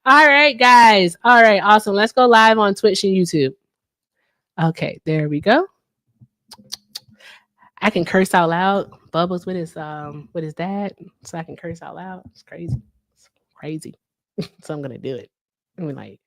All right, guys. All right, awesome. Let's go live on Twitch and YouTube. Okay, there we go. I can curse out loud. Bubbles with his dad, so I can curse out loud. It's crazy. It's crazy. So I'm gonna do it. I'm like,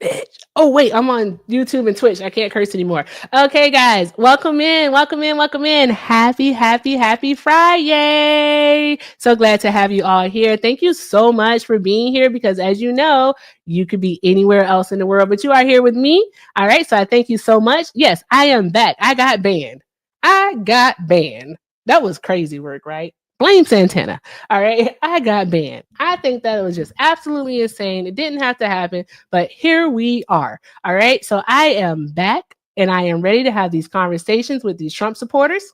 bitch. Oh wait, I'm on YouTube and Twitch. I can't curse anymore. Okay, guys, welcome in, welcome in, welcome in. Happy, happy, happy Friday! So glad to have you all here. Thank you so much for being here because, as you know, you could be anywhere else in the world, but you are here with me. All right, so I thank you so much. Yes, I am back. I got banned. I got banned. That was crazy work, right? Blame Santana. All right. I got banned. I think that it was just absolutely insane. It didn't have to happen, but here we are. All right. So I am back and I am ready to have these conversations with these Trump supporters.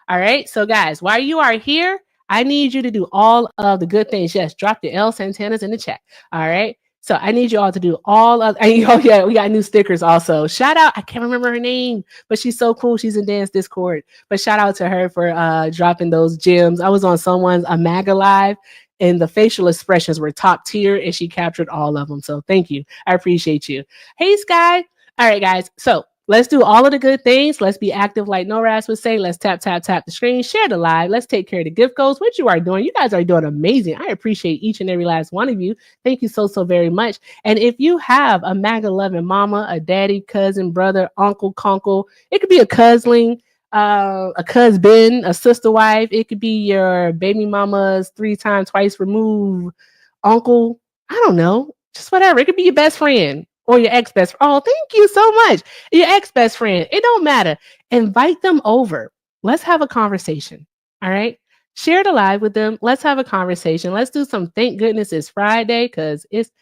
All right. So, guys, while you are here, I need you to do all of the good things. Yes, drop your L Santanas in the chat. All right. So I need you all to do all of, oh yeah, we got new stickers also. Shout out, I can't remember her name, but she's so cool. She's in Dance Discord. But shout out to her for dropping those gems. I was on someone's a MAGA live and the facial expressions were top tier and she captured all of them. So thank you. I appreciate you. Hey, Sky. All right, guys. So let's do all of the good things. Let's be active like Noras would say. Let's tap, tap, tap the screen, share the live. Let's take care of the gift goals, which you are doing. You guys are doing amazing. I appreciate each and every last one of you. Thank you so, so very much. And if you have a MAGA loving mama, a daddy, cousin, brother, uncle, conkle, it could be a cousin, a cousin, a sister wife. It could be your baby mama's 3 times twice removed uncle. I don't know, just whatever. It could be your best friend or your ex best friend. Oh, thank you so much. Your ex best friend. It don't matter. Invite them over. Let's have a conversation. All right. Share the live with them. Let's have a conversation. Let's do some thank goodness it's Friday because it's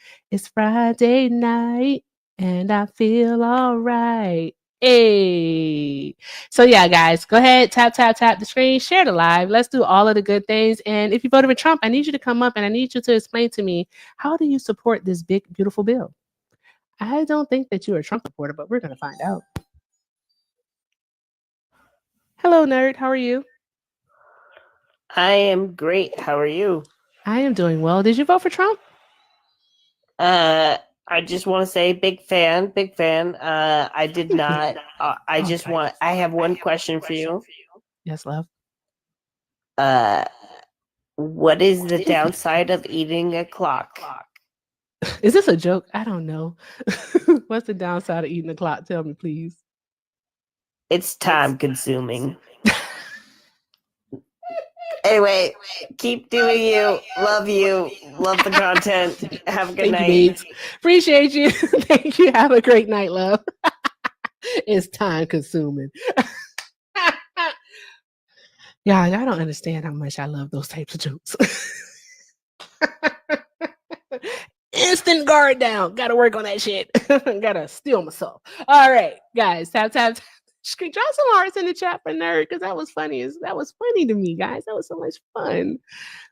Friday night and I feel all right. Hey. So yeah, guys, go ahead, tap, tap, tap the screen, share the live. Let's do all of the good things. And if you voted for Trump, I need you to come up and I need you to explain to me, how do you support this big, beautiful bill? I don't think that you're a Trump supporter, but we're going to find out. Hello, nerd. How are you? I am great. How are you? I am doing well. Did you vote for Trump? I just want to say big fan, big fan. I did not. I have one question for you. Yes, love. What is the downside of eating a clock? Is this a joke? I don't know. What's the downside of eating a clock? Tell me, please. It's time consuming. Anyway, keep doing you. Love you. Love the content. Have a good night. You, appreciate you. Thank you. Have a great night, love. It's time consuming. Yeah, I don't understand how much I love those types of jokes. Instant guard down. Gotta work on that shit. Gotta steal myself. All right, guys. Tap, tap, tap. Drop some hearts in the chat for nerd because that was funny. That was funny to me, guys. That was so much fun.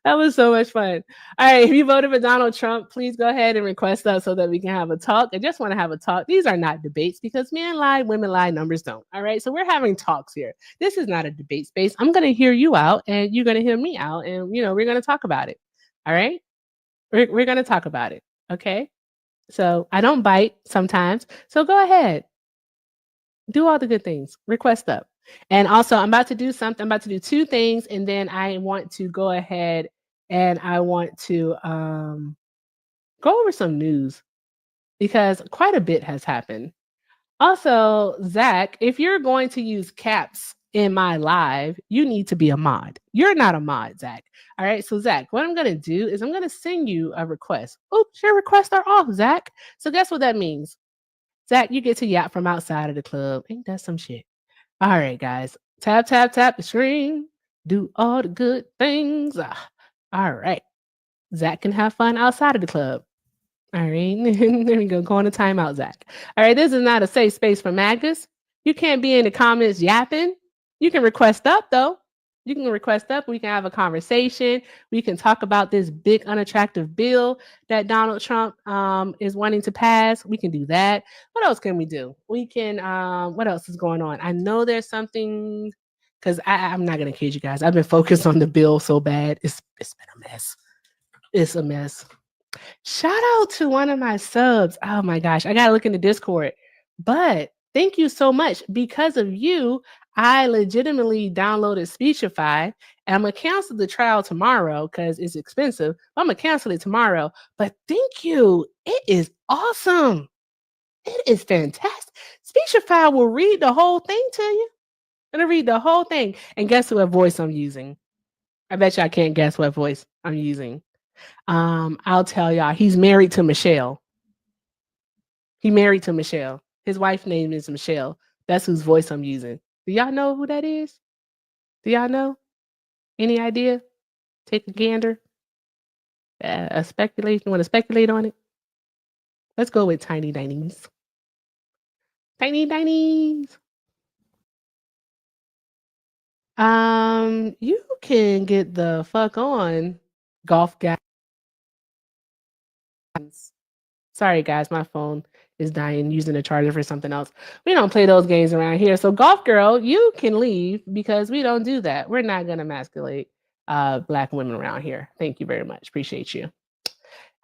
That was so much fun. All right, if you voted for Donald Trump, please go ahead and request us so that we can have a talk. I just want to have a talk. These are not debates because men lie, women lie, numbers don't. All right, so we're having talks here. This is not a debate space. I'm going to hear you out and you're going to hear me out and, we're going to talk about it. All right? We're going to talk about it. Okay? So I don't bite sometimes. So go ahead. Do all the good things. Request up. And also, I'm about to do something. I'm about to do 2 things, and then I want to go ahead and I want to go over some news because quite a bit has happened. Also, Zach, if you're going to use caps in my live, you need to be a mod. You're not a mod, Zach. All right. So, Zach, what I'm going to do is I'm going to send you a request. Oops, your requests are off, Zach. So, guess what that means? Zach, you get to yap from outside of the club. Ain't that some shit? All right, guys. Tap, tap, tap the screen. Do all the good things. All right. Zach can have fun outside of the club. All right. There we go. Go on a timeout, Zach. All right. This is not a safe space for MAGAs. You can't be in the comments yapping. You can request up, though. You can request up. We can have a conversation. We can talk about this big, unattractive bill that Donald Trump is wanting to pass. We can do that. What else can we do? We can, what else is going on? I know there's something, because I'm not going to kid you guys. I've been focused on the bill so bad. It's been a mess. It's a mess. Shout out to one of my subs. Oh my gosh, I gotta look in the Discord. But thank you so much. Because of you, I legitimately downloaded Speechify and I'm gonna cancel the trial tomorrow because it's expensive. I'm gonna cancel it tomorrow. But thank you. It is awesome. It is fantastic. Speechify will read the whole thing to you. It'll read the whole thing. And guess what voice I'm using? I bet y'all can't guess what voice I'm using. I'll tell y'all, he's married to Michelle. He married to Michelle. His wife's name is Michelle. That's whose voice I'm using. Do y'all know who that is? Do y'all know? Any idea? Take a gander. A speculation. Want to speculate on it? Let's go with Tiny Dinies. Tiny Dinies. You can get the fuck on, golf guys. Sorry, guys, my phone is dying using the charger for something else. We don't play those games around here. So, golf girl, you can leave because we don't do that. We're not gonna emasculate black women around here. Thank you very much. Appreciate you.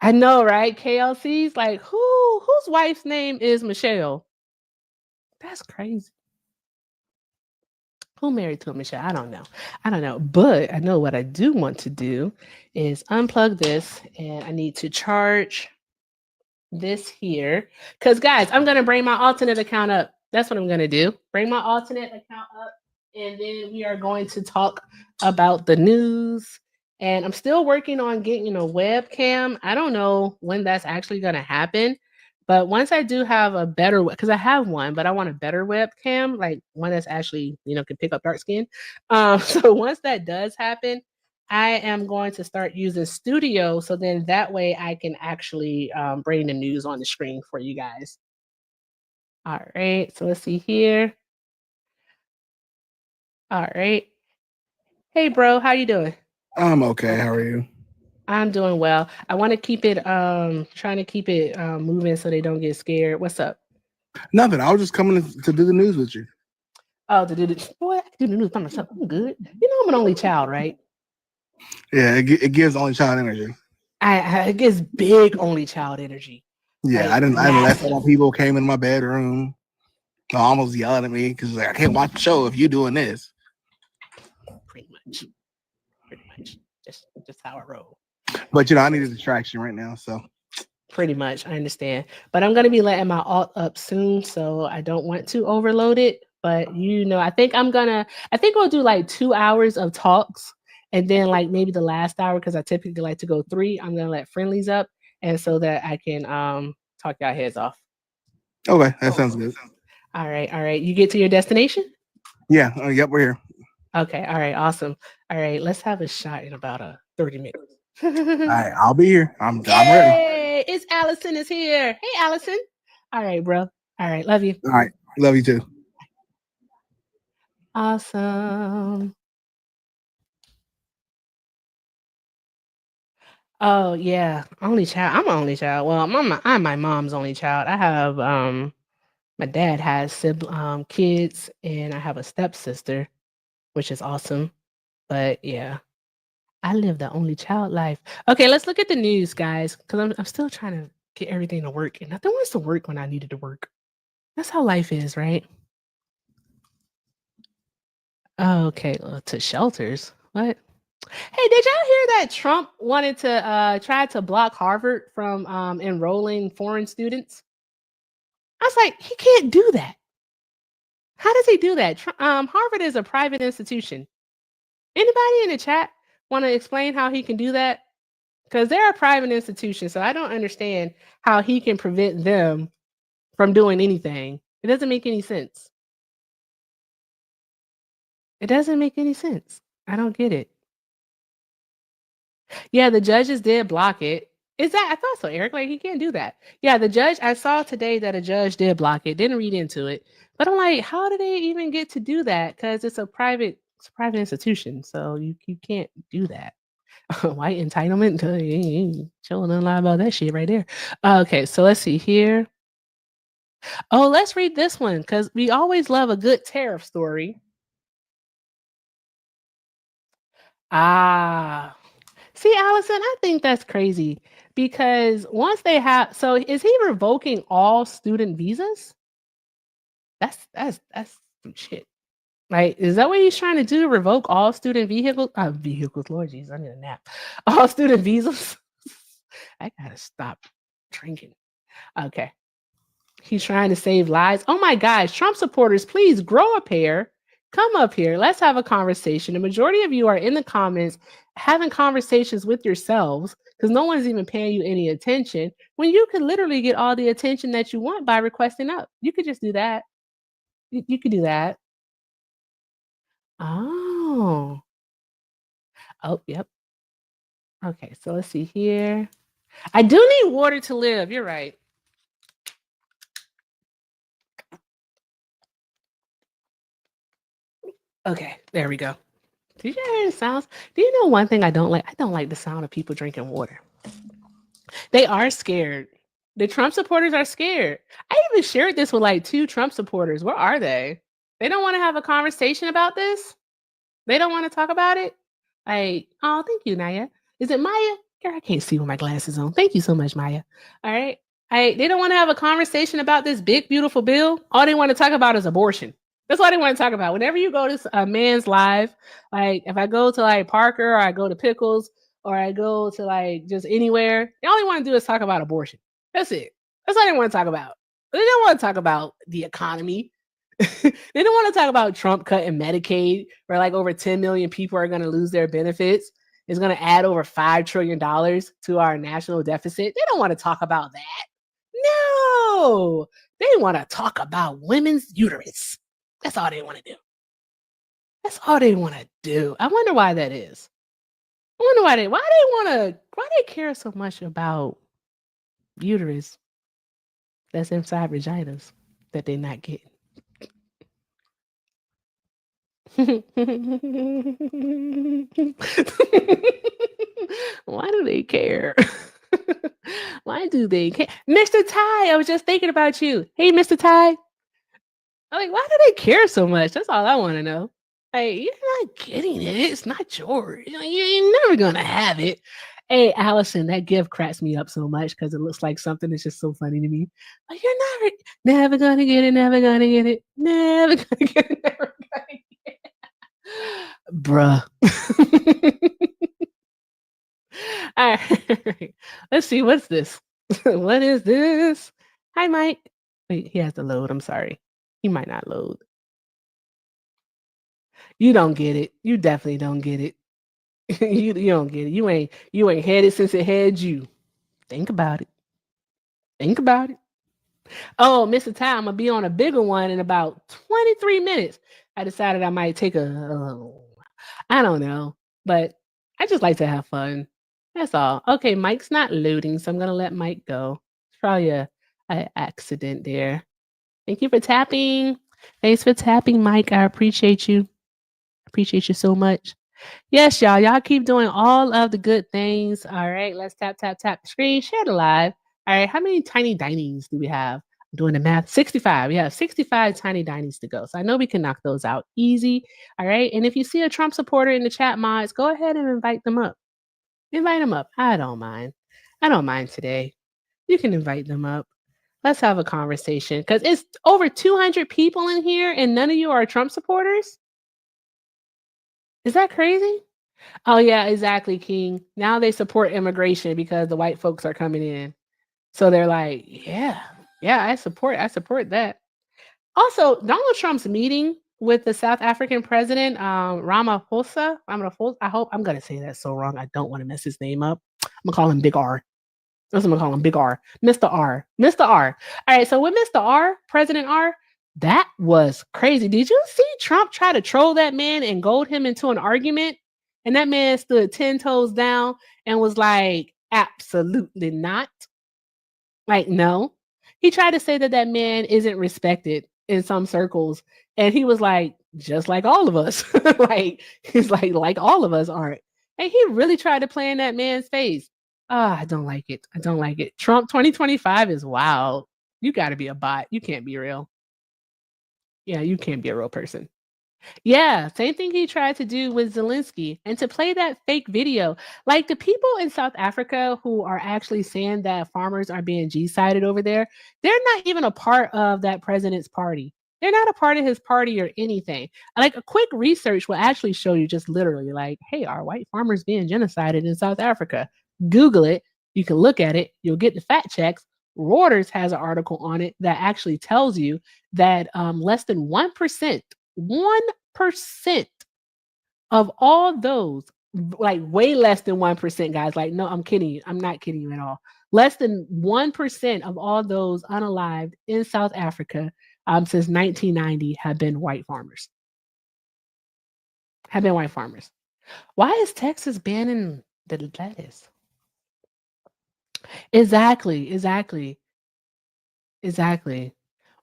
I know, right? KLC's like, whose wife's name is Michelle? That's crazy. Who married to a Michelle? I don't know. I don't know. But I know what I do want to do is unplug this and I need to charge this here. Because, guys, I'm going to bring my alternate account up. That's what I'm going to do. Bring my alternate account up. And then we are going to talk about the news. And I'm still working on getting a webcam. I don't know when that's actually going to happen. But once I do have a better, because I have one, but I want a better webcam, like one that's actually, can pick up dark skin. So once that does happen, I am going to start using Studio, so then that way I can actually bring the news on the screen for you guys. All right, so let's see here. All right. Hey, bro, how you doing? I'm okay. How are you? I'm doing well. I want to keep it, trying to keep it moving so they don't get scared. What's up? Nothing. I was just coming to do the news with you. Oh, to do the boy, I can do the news by myself. I'm good. You know, I'm an only child, right? Yeah, it gives only child energy. It gives big only child energy. Yeah, Like I didn't let massive. some people came in my bedroom, almost yelling at me because like I can't watch the show if you're doing this. Pretty much. Pretty much. Just how I roll. But I need a distraction right now, so Pretty much, I understand. But I'm gonna be letting my alt up soon, so I don't want to overload it. But I think we'll do like 2 hours of talks, and then like maybe the last hour because I typically like to go three. I'm gonna let friendlies up, and so that I can talk y'all heads off. okay, that sounds good. All right. You get to your destination? Yeah, yep, we're here. Okay, all right, awesome. All right, let's have a shot in about 30 minutes. All right, I'll be here. I'm ready. Hey, it's Allison is here. Hey, Allison. All right, bro. All right, love you. All right, love you too. Awesome. Oh yeah, only child. I'm an only child. Well, I'm my mom's only child. I have my dad has kids, and I have a stepsister, which is awesome. But yeah, I live the only child life. Okay, let's look at the news, guys, because I'm still trying to get everything to work, and nothing wants to work when I needed to work. That's how life is, right? Okay, to shelters. What? Hey, did y'all hear that Trump wanted to try to block Harvard from enrolling foreign students? I was like, he can't do that. How does he do that? Harvard is a private institution. Anybody in the chat want to explain how he can do that? Because they're a private institution, so I don't understand how he can prevent them from doing anything. It doesn't make any sense. It doesn't make any sense. I don't get it. Yeah, the judges did block it. Is that I thought so, Eric? Like he can't do that. Yeah, the judge. I saw today that a judge did block it. Didn't read into it, but I'm like, how do they even get to do that? Because it's a private institution, so you can't do that. White entitlement. Chilling a lot about that shit right there. Okay, so let's see here. Oh, let's read this one because we always love a good tariff story. Ah, See, Allison, I think that's crazy because once they have, so is he revoking all student visas? That's some shit. Right? Is that what he's trying to do? Revoke all student vehicles? Lord Jesus, I need a nap. All student visas. I gotta stop drinking. Okay. He's trying to save lives. Oh my gosh, Trump supporters, please grow a pair. Come up here. Let's have a conversation. The majority of you are in the comments having conversations with yourselves because no one's even paying you any attention when you could literally get all the attention that you want by requesting up. You could just do that. You could do that. Oh. Oh, yep. Okay, so let's see here. I do need water to live. You're right. Okay, there we go. Did you hear the sounds? Do you know one thing I don't like? I don't like the sound of people drinking water. They are scared. The Trump supporters are scared. I even shared this with like 2 Trump supporters. Where are they? They don't want to have a conversation about this. They don't want to talk about it. Like, oh, thank you, Naya. Is it Maya? Girl, I can't see with my glasses on. Thank you so much, Maya. All right. They don't want to have a conversation about this big, beautiful bill. All they want to talk about is abortion. That's all they want to talk about. Whenever you go to a man's live, like if I go to like Parker or I go to Pickles or I go to like just anywhere, they only want to do is talk about abortion. That's it. That's all they want to talk about. They don't want to talk about the economy. They don't want to talk about Trump cutting Medicaid, where like over 10 million people are going to lose their benefits. It's going to add over $5 trillion to our national deficit. They don't want to talk about that. No, they want to talk about women's uterus. That's all they want to do. That's all they want to do. I wonder why that is. I wonder why they care so much about uterus that's inside vaginas that they're not getting. Why do they care? Why do they care? Mr. Ty, I was just thinking about you. Hey, Mr. Ty. I'm like, why do they care so much? That's all I want to know. Hey, you're not getting it. It's not yours. You're never gonna have it. Hey, Allison, that gift cracks me up so much because it looks like something that's just so funny to me. Like, you're never gonna get it, never gonna get it, never gonna get it, never gonna get it. Bruh. All right. Let's see. What's this? What is this? Hi, Mike. Wait, he has to load. I'm sorry. He might not load. You don't get it. You definitely don't get it. You don't get it. You ain't had it since it had you. Think about it. Think about it. Oh, Mr. Ty, I'm gonna be on a bigger one in about 23 minutes. I decided I might take I don't know, but I just like to have fun. That's all. Okay, Mike's not loading, so I'm gonna let Mike go. It's probably a accident there. Thank you for tapping. Thanks for tapping, Mike. I appreciate you. Appreciate you so much. Yes, y'all. Y'all keep doing all of the good things. All right, let's tap, tap, tap the screen. Share the live. All right, how many tiny dinings do we have? I'm doing the math. 65. We have 65 tiny dinings to go. So I know we can knock those out easy. All right. And if you see a Trump supporter in the chat mods, go ahead and invite them up. Invite them up. I don't mind. I don't mind today. You can invite them up. Let's have a conversation because it's over 200 people in here and none of you are Trump supporters. Is that crazy? Oh yeah, exactly, King. Now they support immigration because the white folks are coming in. So they're like, yeah, I support that. Also, Donald Trump's meeting with the South African president, Ramaphosa. I hope I'm gonna say that so wrong. I don't want to mess his name up. I'm gonna call him Big R. That's what I'm gonna call him, Big R. Mr. R. Mr. R. All right, so with Mr. R, President R, that was crazy. Did you see Trump try to troll that man and goad him into an argument? And that man stood 10 toes down and was like, absolutely not. Like, no. He tried to say that that man isn't respected in some circles. And he was like, just like all of us. He's like all of us aren't. And he really tried to play in that man's face. I don't like it. I don't like it. Trump 2025 is wild. You got to be a bot. You can't be real. Yeah, you can't be a real person. Yeah, same thing he tried to do with Zelensky and to play that fake video. Like the people in South Africa who are actually saying that farmers are being G-sided over there, they're not even a part of that president's party. They're not a part of his party or anything. Like a quick research will actually show you just literally like, hey, are white farmers being genocided in South Africa? Google it. You can look at it. You'll get the fact checks. Reuters has an article on it that actually tells you that less than 1%, 1% of all those, like way less than 1%, guys. Like, no, I'm kidding you. I'm not kidding you at all. Less than 1% of all those unalived in South Africa since 1990 have been white farmers. Have been white farmers. Why is Texas banning the lettuce? Exactly.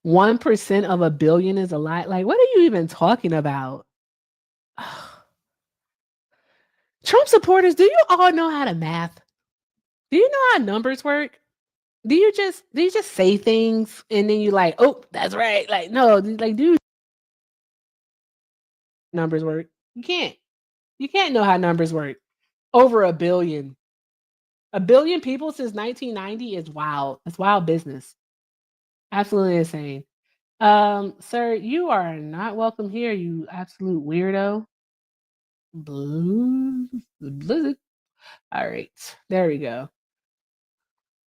1% of a billion is a lot. Like, what are you even talking about? Trump supporters, do you all know how to math? Do you know how numbers work? Do you just say things and then you like, oh, that's right. Like, no, like, dude, numbers work. You can't. You can't know how numbers work. Over a billion. A billion people since 1990 is wild. It's wild business. Absolutely insane. Sir, you are not welcome here, you absolute weirdo. Blue. All right. There we go.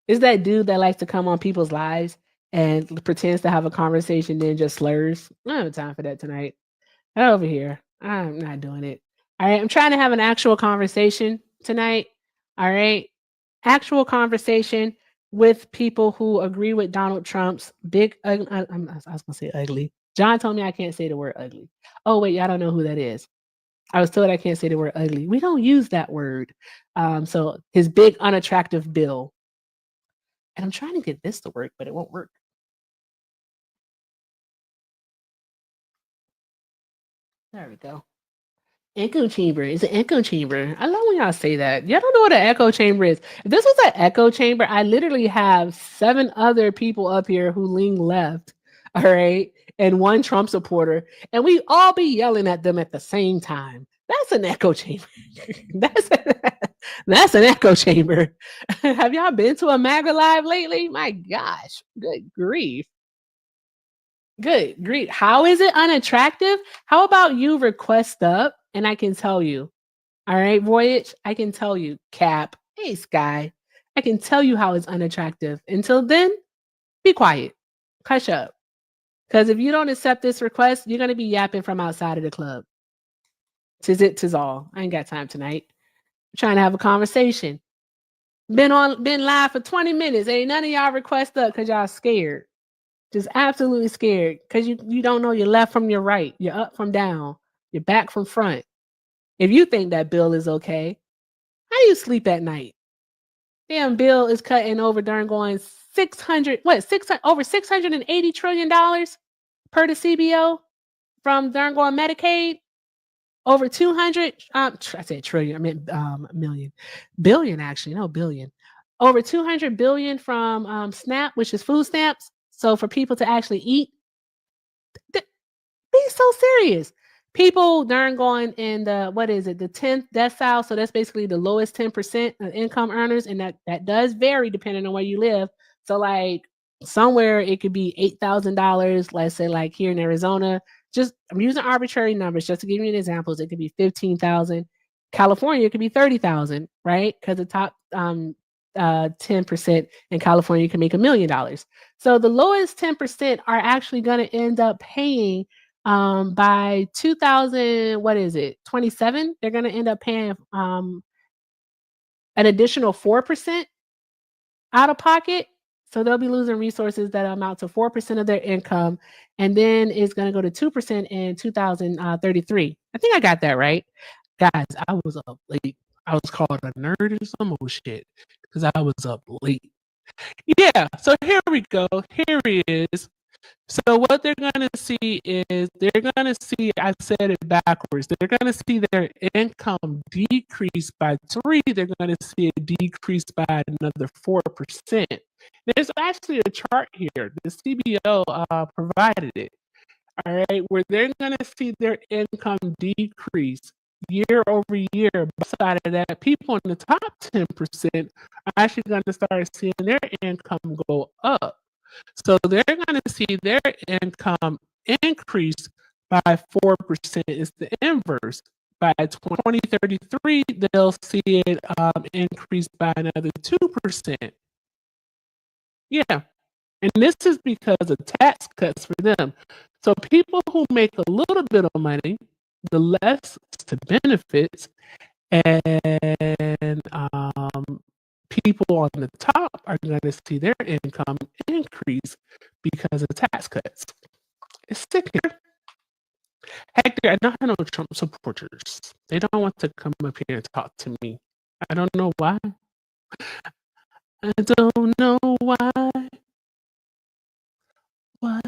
Is that dude that likes to come on people's lives and pretends to have a conversation, then just slurs? I don't have time for that tonight. Get over here. I'm not doing it. All right. I'm trying to have an actual conversation tonight. All right. Actual conversation with people who agree with Donald Trump's big, I was going to say ugly. John told me I can't say the word ugly. Oh, wait. Y'all don't know who that is. I was told I can't say the word ugly. We don't use that word. So his big, unattractive bill. And I'm trying to get this to work, but it won't work. There we go. Echo chamber. It's an echo chamber. I love when y'all say that. Y'all don't know what an echo chamber is. If this was an echo chamber, I literally have 7 other people up here who lean left. All right. And 1 Trump supporter. And we all be yelling at them at the same time. That's an echo chamber. That's an echo chamber. Have y'all been to a MAGA live lately? My gosh. Good grief. Good grief. How is it unattractive? How about you request up and I can tell you? All right, Voyage, I can tell you. Cap, hey, Sky, I can tell you how it's unattractive. Until then, be quiet. Hush up. Because if you don't accept this request, you're going to be yapping from outside of the club. Tis it, tis all. I ain't got time tonight. I'm trying to have a conversation. Been live for 20 minutes. Ain't none of y'all request up because y'all scared. Just absolutely scared because you don't know your left from your right, your up from down, your back from front. If you think that bill is okay, how do you sleep at night? Damn, bill is cutting over darn going 600, over $680 trillion per the CBO from darn going Medicaid. Over 200, I said trillion, I meant million, billion actually, no billion. Over 200 billion from SNAP, which is food stamps. So for people to actually eat, be so serious. People darn going in the, what is it, the 10th decile. So that's basically the lowest 10% of income earners. And that does vary depending on where you live. So like somewhere it could be $8,000, let's say like here in Arizona. Just I'm using arbitrary numbers just to give you an examples. It could be 15,000. California, it could be 30,000, right? Because the top 10% in California, you can make $1 million. So the lowest 10% are actually going to end up paying by 2000, what is it, 27? They're going to end up paying an additional 4% out of pocket. So they'll be losing resources that amount to 4% of their income. And then it's going to go to 2% in 2033. I think I got that right. Guys, I was up late. I was called a nerd or some bullshit because I was up late. Yeah, so here we go. Here he is. So what they're going to see is they're going to see, I said it backwards, they're going to see their income decrease by 3. They're going to see it decrease by another 4%. There's actually a chart here. The CBO provided it. all right, where they're going to see their income decrease year over year. Beside of that, people in the top 10% are actually going to start seeing their income go up. So they're going to see their income increase by 4%. It's the inverse. By 2033, they'll see it increase by another 2%. Yeah. And this is because of tax cuts for them. So people who make a little bit of money, the less to benefits, and people on the top are going to see their income increase because of tax cuts. It's sick here. Hector, I don't have no Trump supporters. They don't want to come up here and talk to me. I don't know why. I don't know why. Why?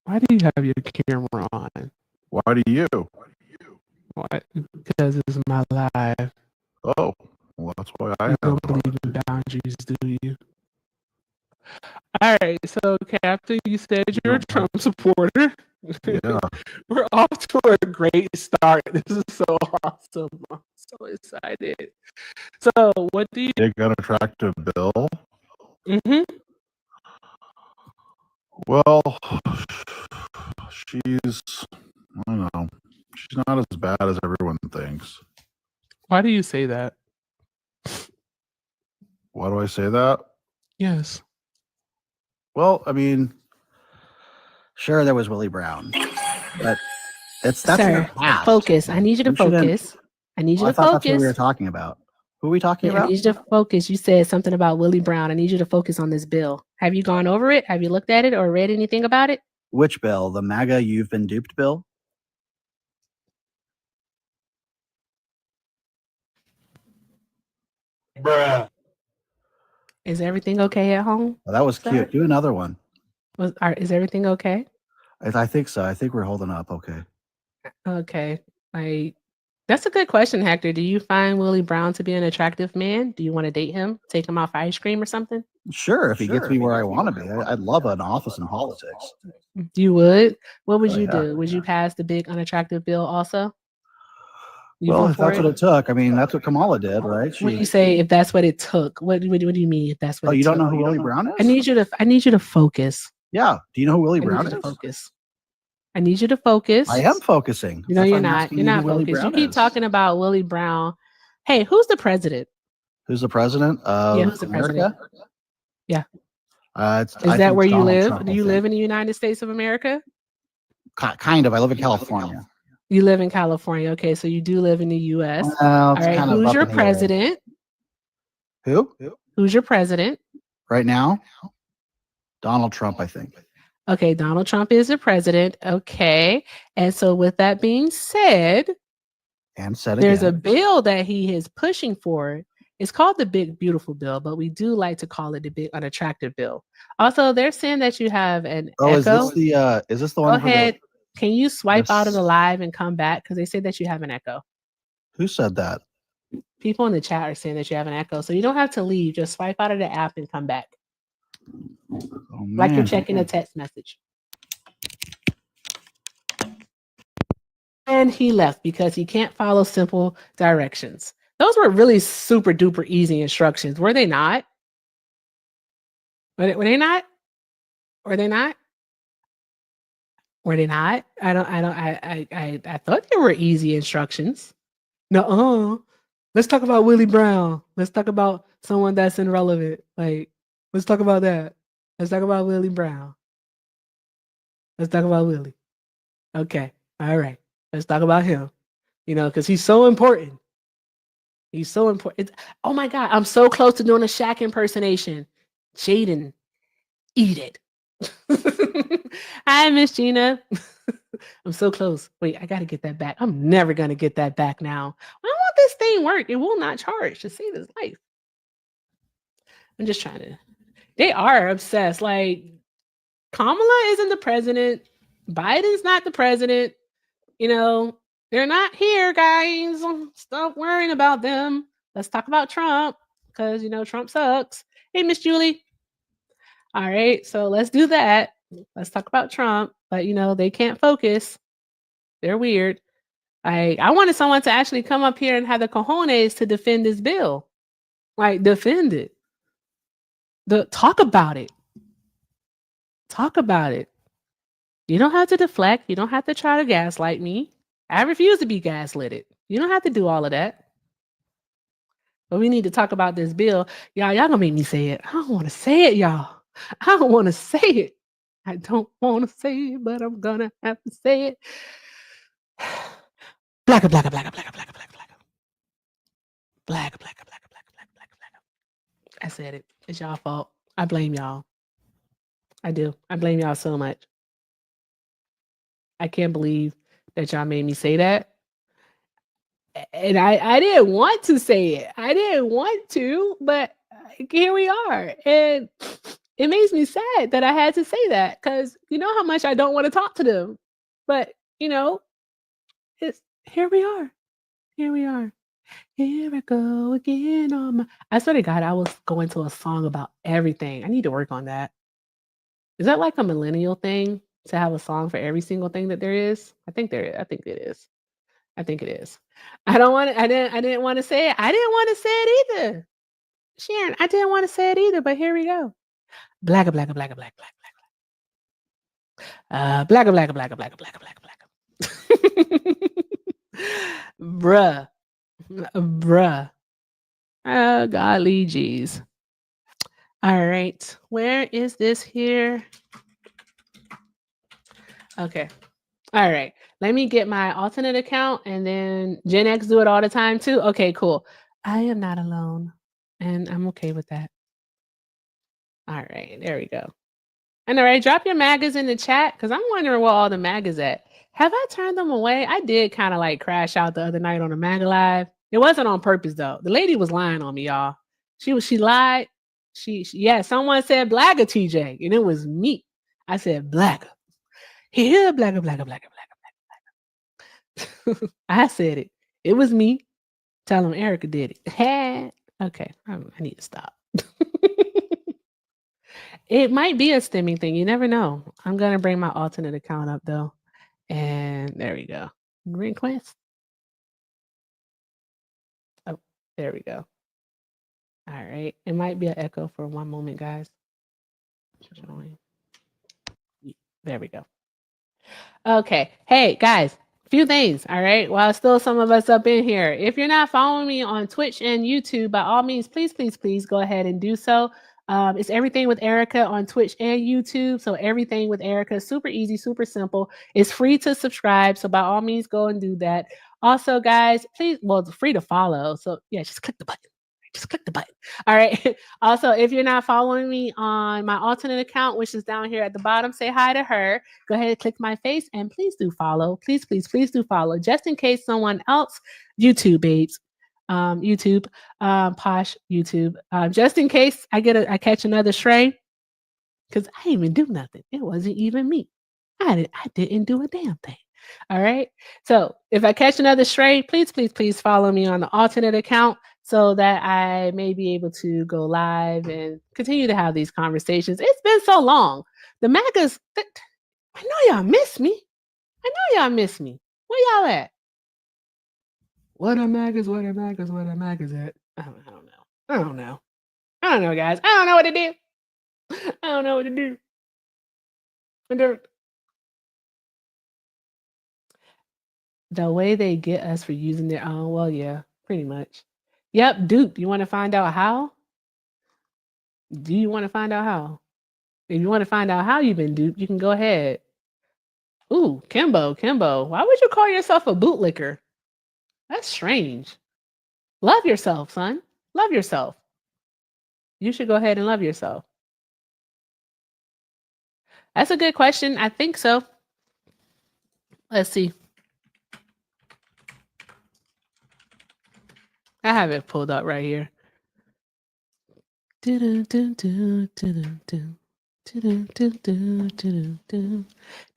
Why do you have your camera on? Why do you? Why? Because it's my life. Oh, well, that's why I You have don't it on. believe in boundaries, do you? All right, so after you said you're a Trump supporter, Yeah. we're off to a great start. This is so awesome. I'm so excited. So, what do you? Big unattractive bill. Mm-hmm. Well, she's, I don't know, she's not as bad as everyone thinks. Why do you say that? Why do I say that? Yes. Well, I mean, Sure, there was Willie Brown, but that's in Sir, the past. focus. I need you to You shouldn't- focus. I need you Well, I to thought that's what we were focus. talking about. Who are we talking I about? need you to focus. You said something about Willie Brown. I need you to focus on this bill. Have you gone over it? Have you looked at it or read anything about it? Which bill? The MAGA You've Been Duped bill? Is everything okay at home? Well, that was Sir? cute. Do another one. Is everything okay? I think so. I think we're holding up okay. Okay. That's a good question, Hector. Do you find Willie Brown to be an attractive man? Do you want to date him? Take him out for ice cream or something? Sure, if he gets me where I want to be. I'd love an office in politics. You would? What would Oh, you yeah. do? Would you pass the big unattractive bill also? You Well, vote if for that's what it took, I mean, that's what Kamala did, right? When you say if that's what it took, what do you mean if that's what Oh, it you took? don't know who Willie Brown is? I need you to focus. Yeah. Do you know who Willie I need Brown you to is? focus. I need you to focus. I am focusing. You know That's why you're I'm not. asking You're you not who Willie focused. You Brown keep is. talking about Willie Brown. Hey, who's the president? Who's the president of who's the America? president? Yeah. I Is think that where you Donald live? Trump, Do I you think. live in the United States of America? Kind of. I live in California. You live in California. Okay, so you do live in the U.S. Well, All it's right, kind of who's up your in the air. president? Who? Who's your president? Right now? Donald Trump, I think. Okay, Donald Trump is the president. Okay, and so with that being said, And said there's a again. bill that he is pushing for. It's called the Big Beautiful Bill, but we do like to call it the Big Unattractive Bill. Also, they're saying that you have an Oh, echo. is this the Go one? ahead. Can you swipe out of the Yes. live and come back? Because they say that you have an echo. Who said that? People in the chat are saying that you have an echo. So you don't have to leave. Just swipe out of the app and come back. Oh, Like you're man. checking a text message. And he left because he can't follow simple directions. Those were really super duper easy instructions. Were they not? Were they not? Were they not? Were they not? I thought they were easy instructions. No, let's talk about Willie Brown. Let's talk about someone that's irrelevant. Like, let's talk about that. Let's talk about Willie Brown. Let's talk about Willie. Okay. All right. Let's talk about him. You know, because he's so important. He's so important. Oh my God. I'm so close to doing a Shaq impersonation. Jaden, eat it. Hi, Miss Gina. I'm so close. Wait, I got to get that back. I'm never going to get that back now. Why won't this thing work? It will not charge to save his life. I'm just trying to. They are obsessed. Like, Kamala isn't the president. Biden's not the president. You know, they're not here, guys. Stop worrying about them. Let's talk about Trump because, you know, Trump sucks. Hey, Miss Julie. All right, so let's do that. Let's talk about Trump. But they can't focus. They're weird. I wanted someone to actually come up here and have the cojones to defend this bill. Like, defend it. Talk about it. Talk about it. You don't have to deflect. You don't have to try to gaslight me. I refuse to be gaslit. You don't have to do all of that. But we need to talk about this bill. Y'all gonna make me say it. I don't want to say it, y'all. I don't want to say it. I don't want to say it, but I'm gonna have to say it. Blacker, blacker, blacker, blacker, blacker, blacker, blacker. Blacker, blacker, blacker, blacker, blacker, blacker, blacker. I said it. It's y'all fault. I blame y'all. I do. I blame y'all so much. I can't believe that y'all made me say that. And I didn't want to say it. I didn't want to, but here we are. And it makes me sad that I had to say that because you know how much I don't want to talk to them. But, it's here we are. Here we are. Here I go again on my. I swear to God, I was going to a song about everything. I need to work on that. Is that like a millennial thing to have a song for every single thing that there is? I think there is. I think it is. I think it is. I don't want to, I didn't want to say it. I didn't want to say it either. Sharon, I didn't want to say it either, but here we go. Blacka, blacka, blacka, black, black, black. Blacka, blacka, blacka, blacka, blacka, blacka, blacka. Bruh. Oh, golly geez. All right. Where is this here? Okay. All right. Let me get my alternate account and then Gen X do it all the time too. Okay, cool. I am not alone and I'm okay with that. All right. There we go. And all right, drop your magas in the chat because I'm wondering where all the magas at. Have I turned them away? I did kind of like crash out the other night on a MAGA live. It wasn't on purpose though. The lady was lying on me, y'all. She lied. Yeah, someone said blagger TJ, and it was me. I said blagger. Here, blagger, blagger, blagger, blagger, blagger. I said it. It was me. Tell them Erica did it. Okay, I need to stop. It might be a stimming thing. You never know. I'm going to bring my alternate account up though. And there we go. Request. Oh, there we go. All right. It might be an echo for one moment, guys. There we go. Okay. Hey, guys, few things. All right. While still some of us up in here, if you're not following me on Twitch and YouTube, by all means, please, please, please go ahead and do so. It's Everything with Erica on Twitch and YouTube. So Everything with Erica, super easy, super simple. It's free to subscribe. So by all means, go and do that. Also, guys, please, well, it's free to follow. So yeah, just click the button. Just click the button. All right. Also, if you're not following me on my alternate account, which is down here at the bottom, say hi to her. Go ahead and click my face and please do follow. Please, please, please do follow. Just in case someone else, YouTube babes, YouTube, posh YouTube, just in case I catch another stray, because I didn't even do nothing. It wasn't even me. I didn't do a damn thing. All right. So if I catch another stray, please, please, please follow me on the alternate account so that I may be able to go live and continue to have these conversations. It's been so long. The MAGAs, I know y'all miss me. I know y'all miss me. Where y'all at? What are MAGAs? What are MAGAs? What are MAGAs at? I don't know. I don't know. I don't know, guys. I don't know what to do. I don't know what to do. The way they get us for using their own, well, yeah, pretty much. Yep, Duke, you want to find out how? Do you want to find out how? If you want to find out how you've been duped, you can go ahead. Ooh, Kimbo. Why would you call yourself a bootlicker? That's strange. Love yourself, son. Love yourself. You should go ahead and love yourself. That's a good question. I think so. Let's see. I have it pulled up right here.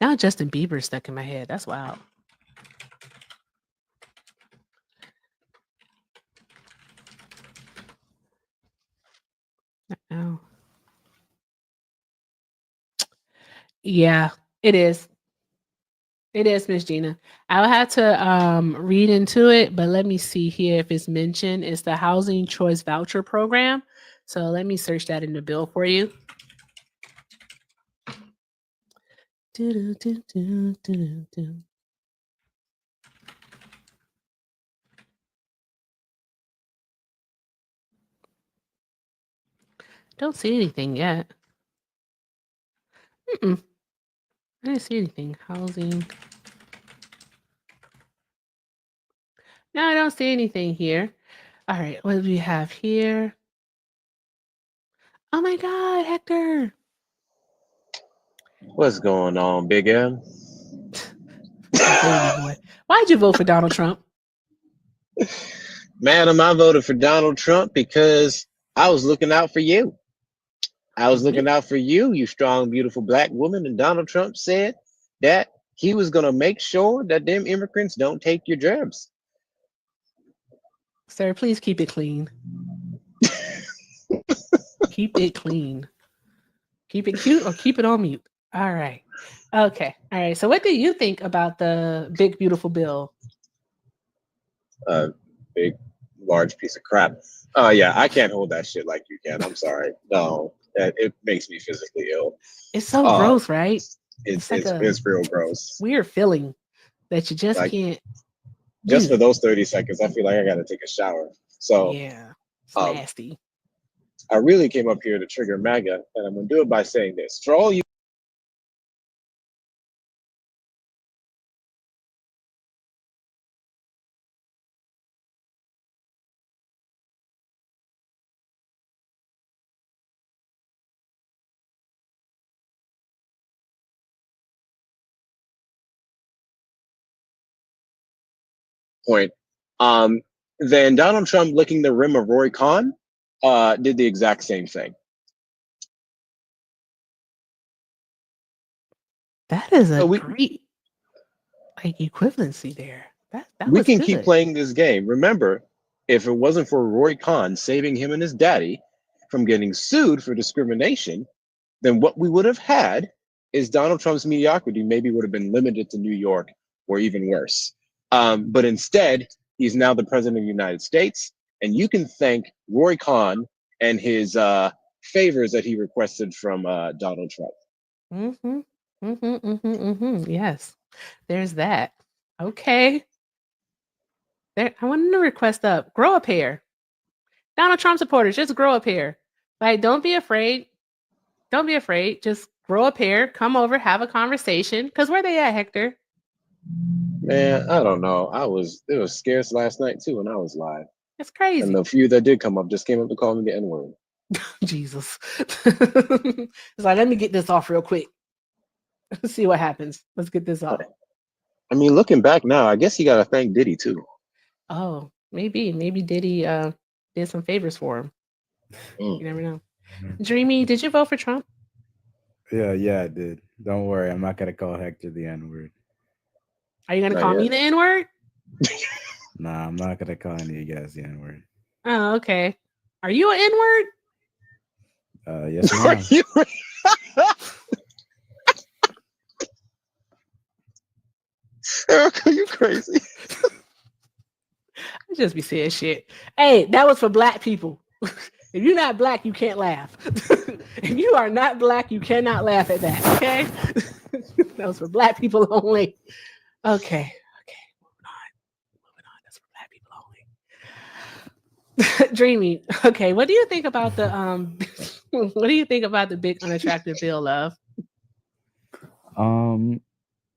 Now Justin Bieber stuck in my head. That's wild. Oh. Yeah, it is. It is, Miss Gina. I'll have to read into it, but let me see here if it's mentioned. It's the Housing Choice Voucher Program. So let me search that in the bill for you. Do-do-do-do-do-do. Don't see anything yet. I didn't see anything. Housing. No, I don't see anything here. All right, what do we have here? Oh my God, Hector. What's going on, Big M? Baby boy. Why'd you vote for Donald Trump? Madam, I voted for Donald Trump because I was looking out for you. I was looking out for you, you strong, beautiful black woman. And Donald Trump said that he was going to make sure that them immigrants don't take your jobs. Sir, please keep it clean. Keep it clean. Keep it cute or keep it on mute. All right. Okay. All right. So what do you think about the big, beautiful bill? Big, large piece of crap. Yeah, I can't hold that shit like you can. I'm sorry. No, it makes me physically ill. It's so gross, right? It's like it's real gross. Weird feeling that you just can't. Just for those 30 seconds, I feel like I got to take a shower. So yeah, it's nasty. I really came up here to trigger MAGA, and I'm going to do it by saying this. For all you point, then Donald Trump licking the rim of Roy Cohn did the exact same thing. That is a great equivalency there. That we was can good. keep playing this game. Remember, if it wasn't for Roy Cohn saving him and his daddy from getting sued for discrimination, then what we would have had is Donald Trump's mediocrity maybe would have been limited to New York or even worse. But instead, he's now the president of the United States, and you can thank Roy Cohn and his favors that he requested from Donald Trump. Yes, there's that. Okay. There, I want to request up. Grow a pair. Donald Trump supporters, just grow a pair. Like, don't be afraid. Don't be afraid. Just grow a pair. Come over, have a conversation. Because where they at, Hector? Man, I don't know. It was scarce last night too, and I was live. It's crazy. And the few that did come up just came up to call me the N-word. Jesus. It's like, let me get this off real quick. Let's see what happens. Let's get this off. I mean, looking back now, I guess you got to thank Diddy too. Oh, maybe Diddy did some favors for him. You never know. Dreamy, did you vote for Trump? Yeah, I did. Don't worry, I'm not gonna call Hector the N-word. Are you gonna call me the N-word? Nah, I'm not gonna call any of you guys the N-word. Oh, okay. Are you an N-word? Yes, ma'am. Erica, you crazy? I just be saying shit. Hey, that was for black people. If you're not black, you can't laugh. If you are not black, you cannot laugh at that. Okay, that was for black people only. Okay. Moving on. That's for black people only. Dreamy. Okay, what do you think about the what do you think about the big unattractive bill, love?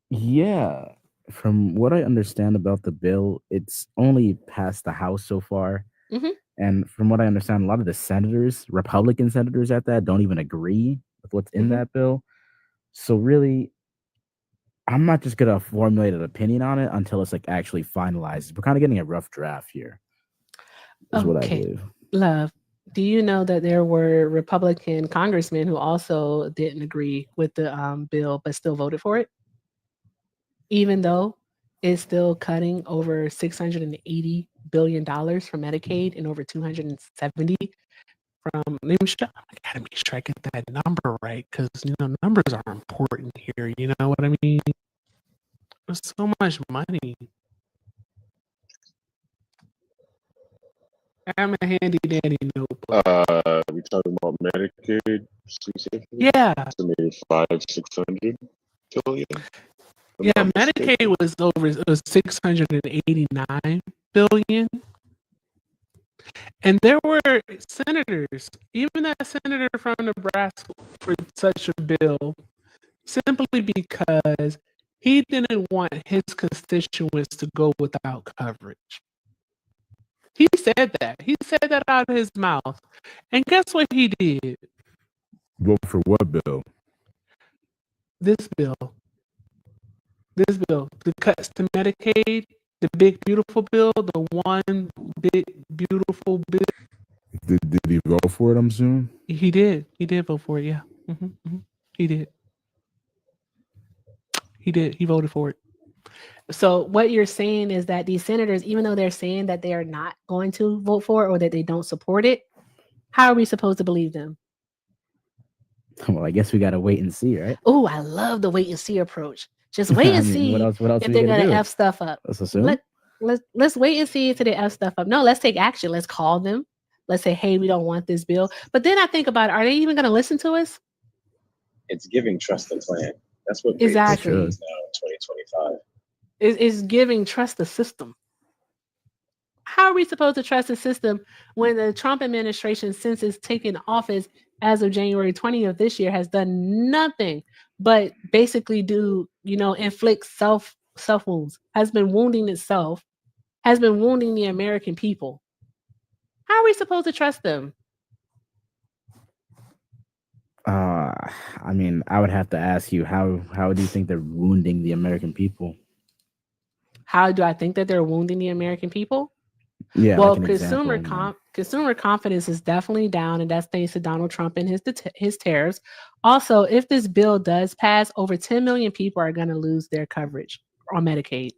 Yeah. From what I understand about the bill, it's only passed the House so far. And from what I understand, a lot of the senators, Republican senators at that, don't even agree with what's in that bill. So really, I'm not just gonna formulate an opinion on it until it's like actually finalized. We're kind of getting a rough draft here. Is what I believe. Love, do you know that there were Republican congressmen who also didn't agree with the bill but still voted for it? Even though it's still cutting over $680 billion from Medicaid and over $270 from. Let me I gotta make sure I get that number right because numbers are important here. You know what I mean? There's so much money. I'm a handy dandy notebook. We talking about Medicaid specifically? Yeah. So maybe 500-600 billion. Yeah, Medicaid was 689 billion. And there were senators, even that senator from Nebraska, for such a bill, simply because he didn't want his constituents to go without coverage. He said that. He said that out of his mouth. And guess what he did? Vote for what bill? This bill. This bill. The cuts to Medicaid, the big beautiful bill, the one big beautiful bill. Did he vote for it? I'm assuming He did. He did vote for it. Yeah. He did. He did. He voted for it. So what you're saying is that these senators, even though they're saying that they are not going to vote for it or that they don't support it, how are we supposed to believe them? Well, I guess we gotta wait and see, right? Oh, I love the wait and see approach. Just wait and see what else if they're gonna do? F stuff up. Let's assume. Let's wait and see until they F stuff up. No, let's take action. Let's call them. Let's say, hey, we don't want this bill. But then I think about it, are they even gonna listen to us? It's giving trust the plan. That's what Exactly is now in 2025. Is giving trust the system. How are we supposed to trust the system when the Trump administration, since it's taken office as of January 20th of this year, has done nothing but basically inflict self wounds, has been wounding itself, has been wounding the American people? How are we supposed to trust them? I mean, I would have to ask you, how do you think they're wounding the American people? How do I think that they're wounding the American people? Yeah. Well, like consumer confidence is definitely down, and that's thanks to Donald Trump and his tariffs. Also, if this bill does pass, over 10 million people are going to lose their coverage on Medicaid.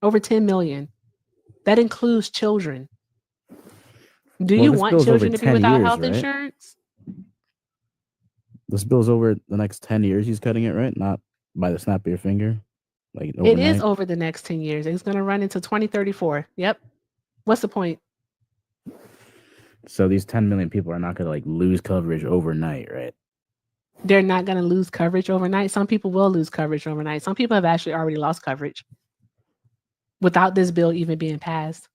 Over 10 million. That includes children. Do you want children to be without health insurance? This bill's over the next 10 years. He's cutting it, right? Not by the snap of your finger. Like it is over the next 10 years. It's going to run into 2034. Yep. What's the point? So these 10 million people are not going to lose coverage overnight, right? They're not going to lose coverage overnight. Some people will lose coverage overnight. Some people have actually already lost coverage without this bill even being passed.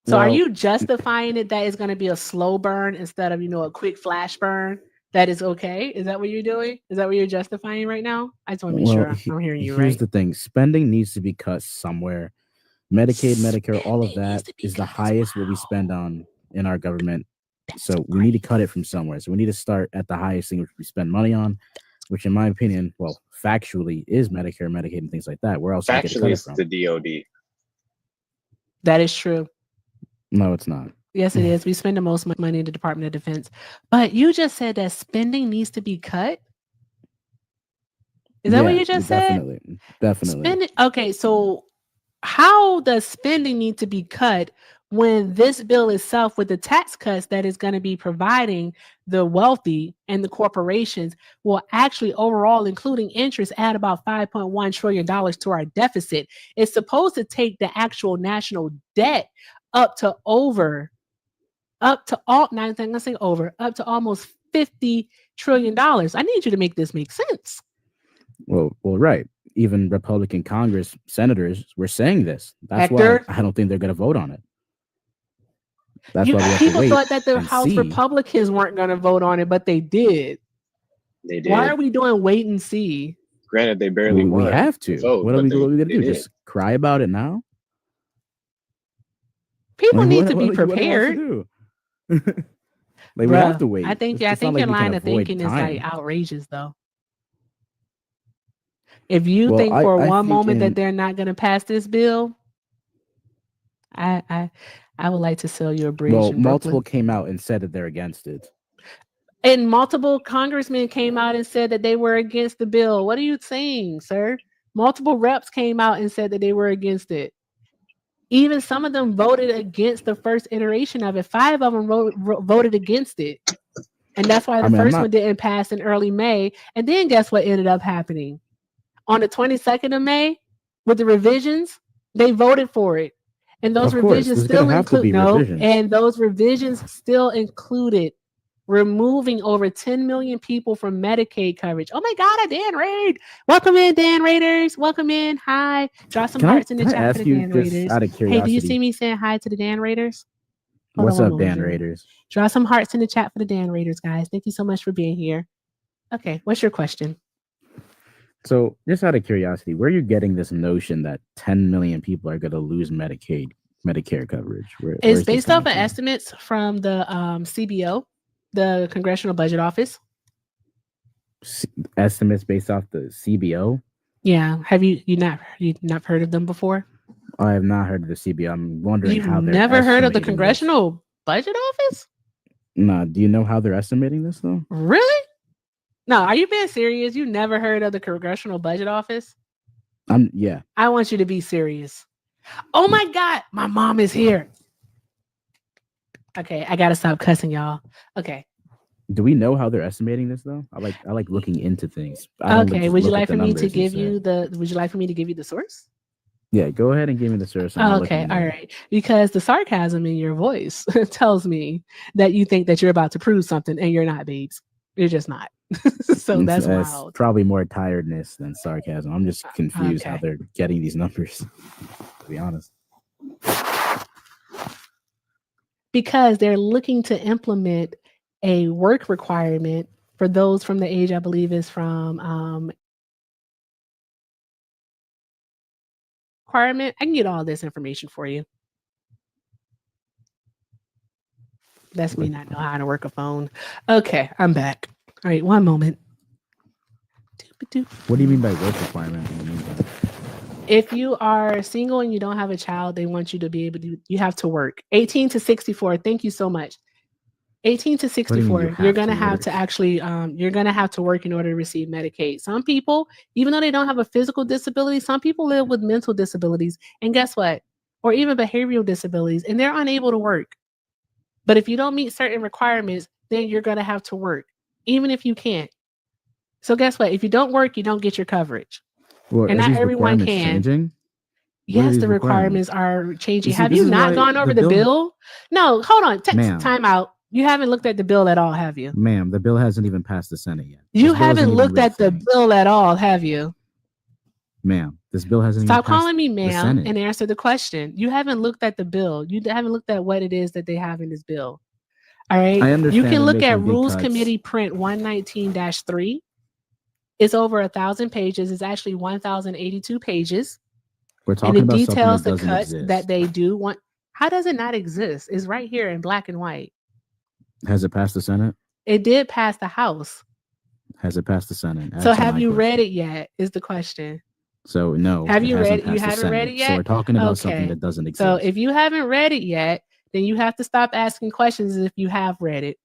So are you justifying it that it's going to be a slow burn instead of, a quick flash burn? That is okay? Is that what you're doing? Is that what you're justifying right now? I just want to make sure I'm hearing you right. Here's the thing. Spending needs to be cut somewhere. Medicaid, Medicare, all of that is the highest what we spend on in our government. So we need to cut it from somewhere. So we need to start at the highest thing which we spend money on, which in my opinion, factually is Medicare, Medicaid, and things like that. Where else? Factually, it's the DOD. That is true. No, it's not. Yes, it is. We spend the most money in the Department of Defense. But you just said that spending needs to be cut. Is that what you just said? Definitely. Okay, so how does spending need to be cut when this bill itself, with the tax cuts that is going to be providing the wealthy and the corporations, will actually overall, including interest, add about $5.1 trillion to our deficit? It's supposed to take the actual national debt up to almost $50 trillion. I need you to make this make sense. Well, right. Even Republican Congress senators were saying this. That's why I don't think they're going to vote on it. That's why we have people to wait thought that the House Republicans weren't going to vote on it, but they did. They did. Why are we doing wait and see? Granted, they barely won. We have to. Vote, what are we going to do? Just cry about it now? People need to be prepared. We have to wait. I think your line of thinking is outrageous, though. If you think for one moment that they're not going to pass this bill, I would like to sell you a bridge. Well, multiple came out and said that they're against it. And multiple congressmen came out and said that they were against the bill. What are you saying, sir? Multiple reps came out and said that they were against it. Even some of them voted against the first iteration of it. 5 of them voted against it. And that's why the first one didn't pass in early May. And then guess what ended up happening? On the 22nd of May, with the revisions, they voted for it. And those revisions still include and those revisions still included removing over 10 million people from Medicaid coverage. Oh my God, Dan Raid. Welcome in, Dan Raiders. Welcome in. Hi. Draw some hearts in the chat for the Dan Raiders. Hey, do you see me saying hi to the Dan Raiders? What's up, Dan Raiders? Draw some hearts in the chat for the Dan Raiders, guys. Thank you so much for being here. Okay, what's your question? So, just out of curiosity, where are you getting this notion that 10 million people are going to lose Medicare coverage? It's based off of estimates from the CBO, the Congressional Budget Office. Estimates based off the CBO? Yeah. Have you not heard of them before? I have not heard of the CBO. I'm wondering how they're never heard of the Congressional Budget Office? No. Do you know how they're estimating this though? Really? No, are you being serious? You never heard of the Congressional Budget Office? Yeah. I want you to be serious. Oh my God, my mom is here. Okay, I gotta stop cussing, y'all. Okay. Do we know how they're estimating this though? I like looking into things. Okay, would you like for me to give you the source? Yeah, go ahead and give me the source. Okay, all right. Because the sarcasm in your voice tells me that you think that you're about to prove something and you're not, babes. You're just not. So that's wild. Probably more tiredness than sarcasm. I'm just confused how they're getting these numbers, to be honest. Because they're looking to implement a work requirement for those from the age, I believe, is from requirement. I can get all this information for you. That's me not know how to work a phone. Okay, I'm back. All right, one moment. What do you mean by work requirement? If you are single and you don't have a child, they want you to be able to, you have to work. 18 to 64, thank you so much. 18 to 64, you're going to have to actually, you're going to have to work in order to receive Medicaid. Some people, even though they don't have a physical disability, some people live with mental disabilities. And guess what? Or even behavioral disabilities, and they're unable to work. But if you don't meet certain requirements, then you're going to have to work, even if you can't. So guess what? If you don't work, you don't get your coverage. Well, and not everyone can. Changing? Yes, the requirements are changing. Have you not gone over the bill? No, hold on. Time out. You haven't looked at the bill at all, have you? Ma'am, the bill hasn't even passed the Senate yet. You haven't looked at the bill at all, have you? Ma'am, this bill hasn't Stop calling me ma'am and answer the question. You haven't looked at the bill. You haven't looked at what it is that they have in this bill. All right. I understand. You can look at Rules Committee Print 119-3. It's over 1,000 pages. It's actually 1,082 pages. We're talking about details something that the cuts that they do want. How does it not exist? It's right here in black and white. Has it passed the Senate? It did pass the House. Has it passed the Senate? So have you read it yet? Is the question. So no. Have you read it? You haven't read it yet? So we're talking about something that doesn't exist. So if you haven't read it yet, then you have to stop asking questions if you have read it.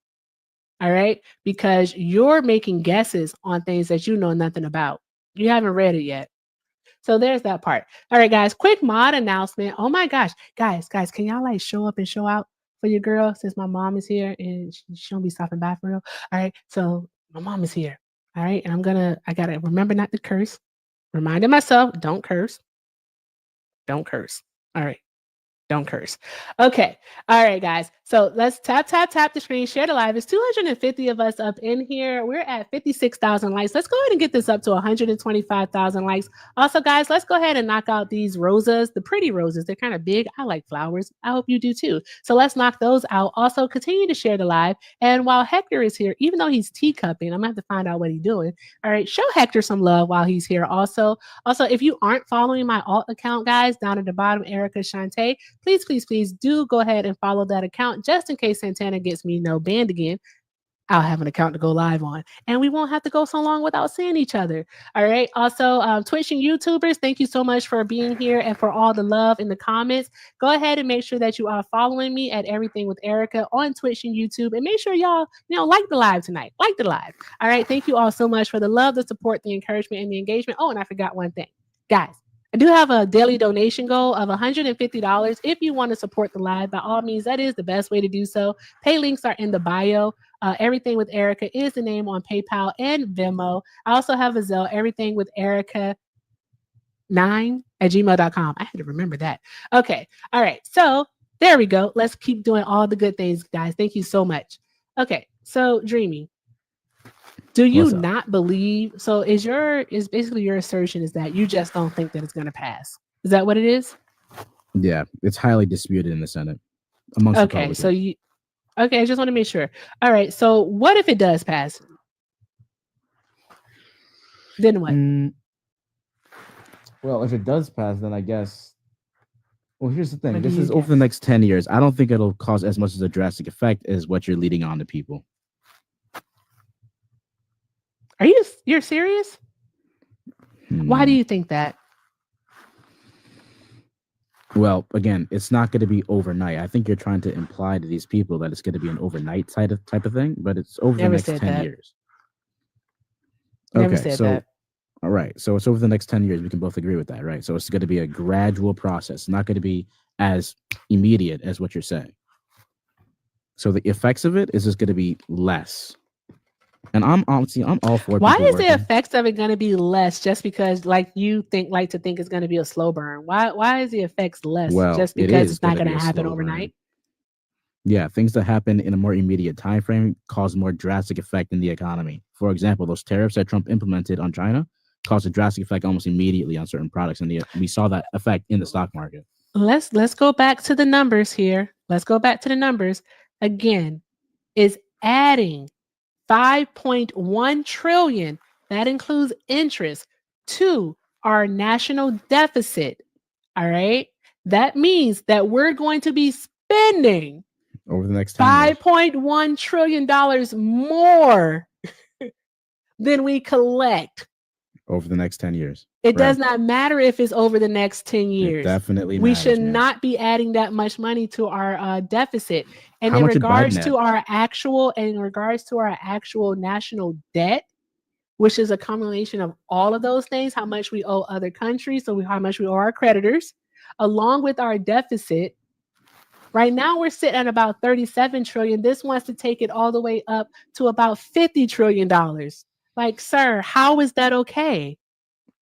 All right? Because you're making guesses on things that you know nothing about. You haven't read it yet. So there's that part. All right, guys, quick mod announcement. Oh my gosh. Guys, can y'all like show up and show out for your girl since my mom is here and she don't be stopping by for real? All right. So my mom is here. All right. And I gotta remember not to curse. Reminding myself, don't curse. Don't curse. All right. Don't curse. Okay. All right, guys. So let's tap the screen, share the live. It's 250 of us up in here. We're at 56,000 likes. Let's go ahead and get this up to 125,000 likes. Also, guys, let's go ahead and knock out these roses, the pretty roses. They're kind of big. I like flowers. I hope you do too. So let's knock those out. Also, continue to share the live. And while Hector is here, even though he's teacupping, I'm going to have to find out what he's doing. All right. Show Hector some love while he's here. Also, if you aren't following my alt account, guys, down at the bottom, Erica Shante, please do go ahead and follow that account just in case Santana gets me banned again. I'll have an account to go live on and we won't have to go so long without seeing each other. All right. Also, Twitch and YouTubers, thank you so much for being here and for all the love in the comments. Go ahead and make sure that you are following me at Everything with Erica on Twitch and YouTube, and make sure y'all, like the live tonight. Like the live. All right. Thank you all so much for the love, the support, the encouragement, and the engagement. Oh, and I forgot one thing. Guys, I do have a daily donation goal of $150. If you want to support the live, by all means, that is the best way to do so. Pay links are in the bio. Everything with Erica is the name on PayPal and Venmo. I also have a Zelle, everything with Erica9@gmail.com. I had to remember that. Okay. All right. So there we go. Let's keep doing all the good things, guys. Thank you so much. Okay. So Dreamy, do you not believe? So is basically your assertion is that you just don't think that it's going to pass? Is that what it is? Yeah, it's highly disputed in the Senate amongst Republicans. So I just want to make sure. All right, so what if it does pass? Then what? Well, if it does pass, then I guess. Well, here's the thing. This is over the next 10 years. I don't think it'll cause as much as a drastic effect as what you're leading on to people. You're serious? Why do you think that? Well, again, it's not going to be overnight. I think you're trying to imply to these people that it's going to be an overnight type of thing, but it's over the next 10 years. Never said that. All right. So it's over the next 10 years. We can both agree with that, right? So it's going to be a gradual process, not going to be as immediate as what you're saying. So the effects of it is just going to be less. And I'm all for. Why is the effects of it going to be less just because like to think it's going to be a slow burn? Why is the effects less just because it's not going to happen overnight? Yeah, things that happen in a more immediate time frame cause more drastic effect in the economy. For example, those tariffs that Trump implemented on China caused a drastic effect almost immediately on certain products, and we saw that effect in the stock market. Let's go back to the numbers here. Let's go back to the numbers again. Is adding 5.1 trillion, that includes interest, to our national deficit. All right. That means that we're going to be spending over the next $5.1 trillion more than we collect over the next 10 years. It does not matter if it's over the next 10 years. It definitely we should not be adding that much money to our deficit. And in regards to our actual national debt, which is a combination of all of those things, how much we owe other countries, how much we owe our creditors, along with our deficit. Right now, we're sitting at about 37 trillion. This wants to take it all the way up to about $50 trillion. Like, sir, how is that okay?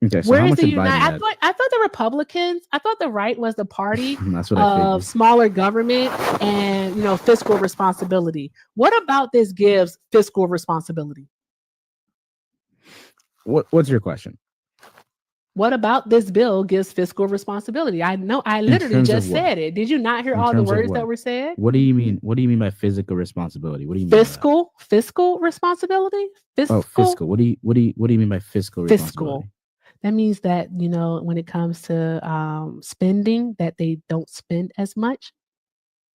Okay, so where how is much the United? I thought the Republicans, I thought the right was the party of smaller government and fiscal responsibility. What about this gives fiscal responsibility? What's your question? What about this bill gives fiscal responsibility? I know I literally just said it. Did you not hear all the words that were said? What do you mean? What do you mean by physical responsibility? What do you mean? Fiscal responsibility? Fiscal. What do you mean by fiscal responsibility? That means that, when it comes to spending, that they don't spend as much.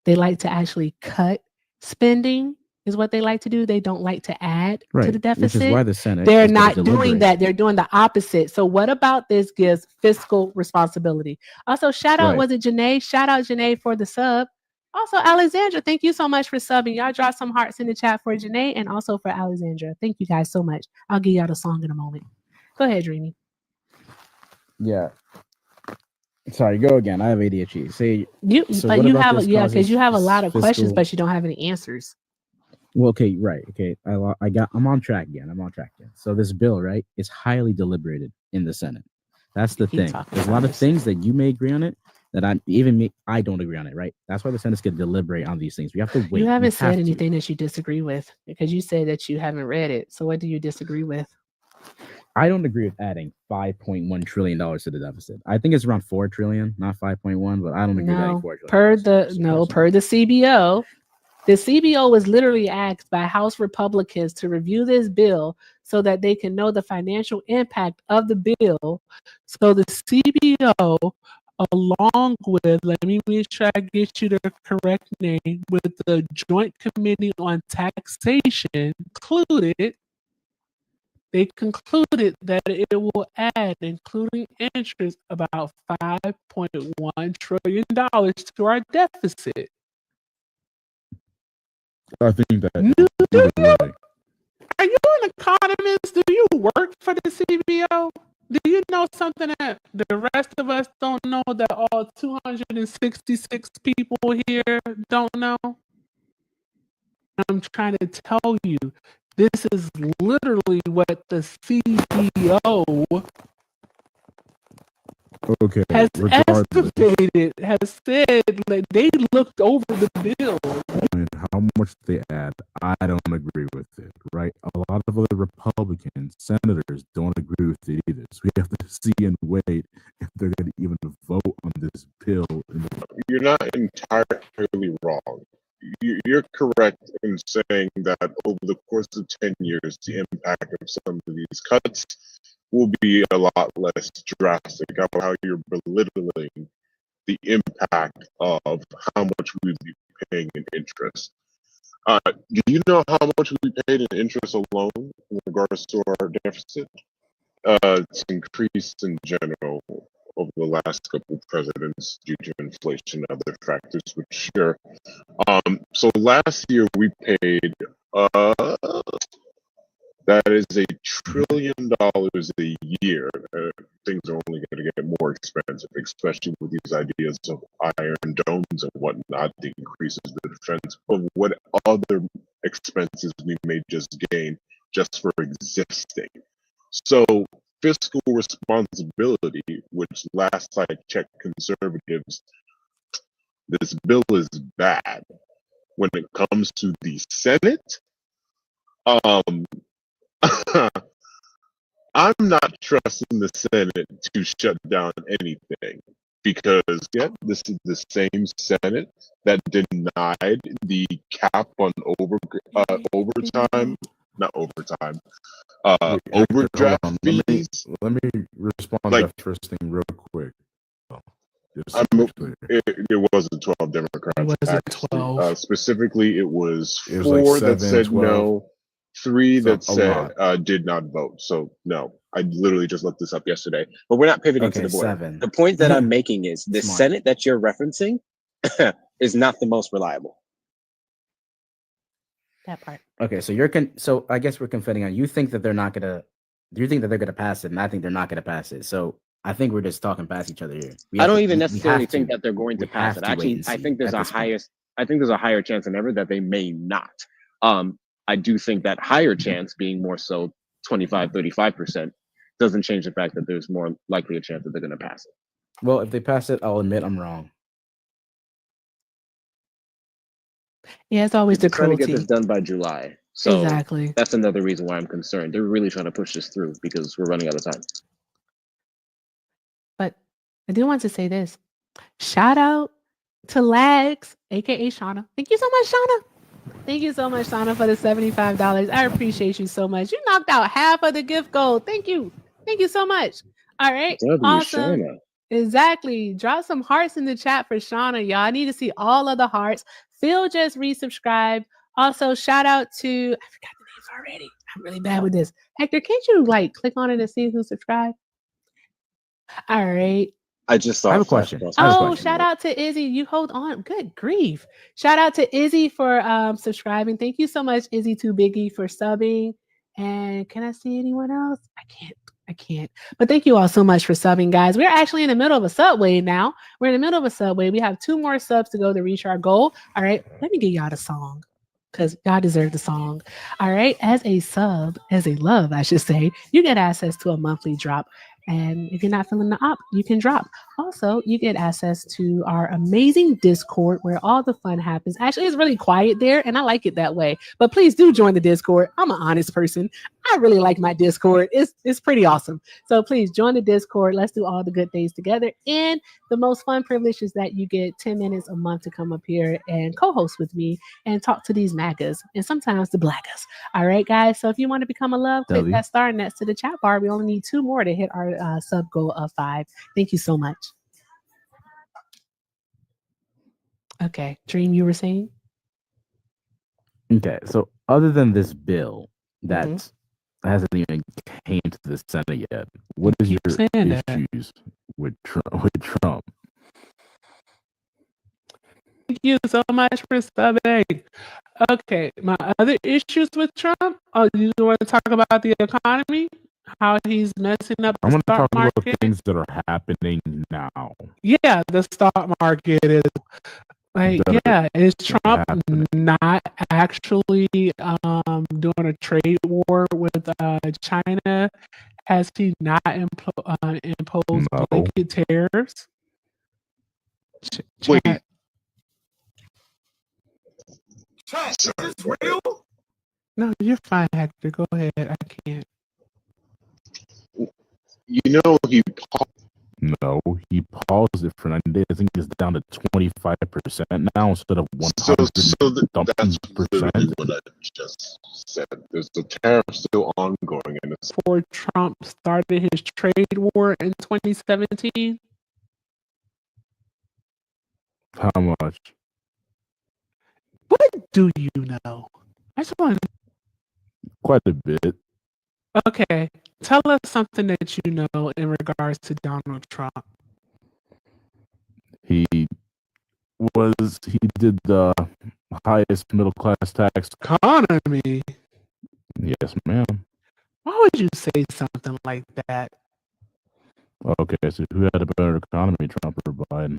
They like to actually cut spending is what they like to do. They don't like to add to the deficit. Which is why the Senate they're not doing that. They're doing the opposite. So what about this gives fiscal responsibility? Also, shout out, was it Janae? Shout out Janae for the sub. Also, Alexandra, thank you so much for subbing. Y'all drop some hearts in the chat for Janae and also for Alexandra. Thank you guys so much. I'll give y'all the song in a moment. Go ahead, Dreamy. Yeah. Sorry, go again. I have ADHD. Say you, so but you have because you have a lot of questions, but you don't have any answers. Well, okay, right. Okay, I'm on track again. So this bill, right, is highly deliberated in the Senate. That's the thing. There's a lot of things that you may agree on it that I don't agree on it, right? That's why the Senate's going to deliberate on these things. We have to wait. You haven't said anything that you disagree with because you said that you haven't read it. So what do you disagree with? I don't agree with adding $5.1 trillion to the deficit. I think it's around 4 trillion, not 5.1, but I don't agree with adding 4 trillion. Per the CBO. The CBO was literally asked by House Republicans to review this bill so that they can know the financial impact of the bill. So the CBO, along with, let me make sure I get you the correct name, with the Joint Committee on Taxation, they concluded that it will add, including interest, about $5.1 trillion to our deficit. I think that. Are you an economist? Do you work for the CBO? Do you know something that the rest of us don't know that all 266 people here don't know. I'm trying to tell you, this is literally what the CEO Okay, has regardless, estimated, has said, like they looked over the bill. and how much they add, I don't agree with it, right? A lot of other Republican senators don't agree with it either. So we have to see and wait if they're going to even vote on this bill. You're not entirely wrong. You're correct in saying that over the course of 10 years, the impact of some of these cuts will be a lot less drastic. How you're belittling the impact of how much we'd be paying in interest. Do you know how much we paid in interest alone in regards to our deficit? It's increased in general over the last couple of presidents due to inflation and other factors, which sure. So last year we paid that is $1 trillion a year. Things are only going to get more expensive, especially with these ideas of iron domes and whatnot. The increases the defense of what other expenses we may just gain just for existing. So fiscal responsibility, which last I checked conservatives, this bill is bad. When it comes to the Senate, I'm not trusting the Senate to shut down anything because, this is the same Senate that denied the cap on overtime, not overtime, overdraft fees. Let me respond Like- to that first thing real quick. It wasn't 12 Democrats. It wasn't actually. 12. Specifically, it was It 4 was like that 7, said 12. no, 3 that So, a said did not vote. So no, I literally just looked this up yesterday. But we're not pivoting to Okay, the border. 7. The point that I'm making is the Smart. Senate that you're referencing is not the most reliable. That part. Okay, so so I guess we're confiding on you think that they're not gonna. Do you think that they're gonna pass it? And I think they're not gonna pass it. So I think we're just talking past each other here. I don't even necessarily think that they're going to We pass have it. to wait Actually, and I see think there's at a this point. highest. I think there's a higher chance than ever that they may not. I do think that higher chance, being more so 25, 35%, doesn't change the fact that there's more likely a chance that they're going to pass it. Well, if they pass it, I'll admit I'm wrong. Yeah, it's always the They're trying to get cruelty. this done by July. So Exactly. that's another reason why I'm concerned. They're really trying to push this through because we're running out of time. But I do want to say this. Shout out to Lags, aka Shauna. Thank you so much, Shauna. Thank you so much, Shauna, for the $75. I appreciate you so much. You knocked out half of the gift gold. Thank you. Thank you so much. All right. Awesome. Shauna. Exactly. Drop some hearts in the chat for Shauna, y'all. I need to see all of the hearts. Phil just resubscribed. Also, shout out to, I forgot the names already. I'm really bad with this. Hector, can't you click on it and see who subscribed? All right. I just saw I have a question. Shout out to Izzy. You hold on. Good grief. Shout out to Izzy for subscribing. Thank you so much, Izzy Too Biggie, for subbing. And can I see anyone else? I can't. But thank you all so much for subbing, guys. We're actually in the middle of a subway now. We're in the middle of a subway. We have 2 more subs to go to reach our goal. All right. Let me get y'all the song because y'all deserve the song. All right. As a sub, as a love, I should say, you get access to a monthly drop. And if you're not feeling the op, you can drop. Also, you get access to our amazing Discord where all the fun happens. Actually, it's really quiet there, and I like it that way. But please do join the Discord. I'm an honest person. I really like my Discord. It's pretty awesome. So please join the Discord. Let's do all the good things together. And the most fun privilege is that you get 10 minutes a month to come up here and co-host with me and talk to these MAGAs and sometimes the blackers. All right, guys. So if you want to become a love, click that star next to the chat bar. We only need 2 more to hit our sub goal of 5. Thank you so much. Okay, Dream, you were saying? Okay, so other than this bill that hasn't even came to the Senate yet, what is your issues with Trump? Thank you so much for subbing. Okay, my other issues with Trump. Oh, you want to talk about the economy? how he's messing up I the want to stock talk about market. things that are happening now. Yeah, the stock market is like, That are yeah, is Trump happening. not actually doing a trade war with China? Has he not imposed No. blanket tariffs? Wait. Chat. Is this real? No, you're fine, Hector. Go ahead. I can't. You know he No, he paused it for 90 days. I think it's down to 25% now instead of 100 that's percent. literally what I just said. There's the tariff still ongoing, and it's Before Trump started his trade war in 2017? How much? What do you know? I just want to. Quite a bit. Okay, tell us something that you know in regards to Donald Trump. He did the highest middle class tax. Economy? Yes, ma'am. Why would you say something like that? Okay, so who had a better economy, Trump or Biden?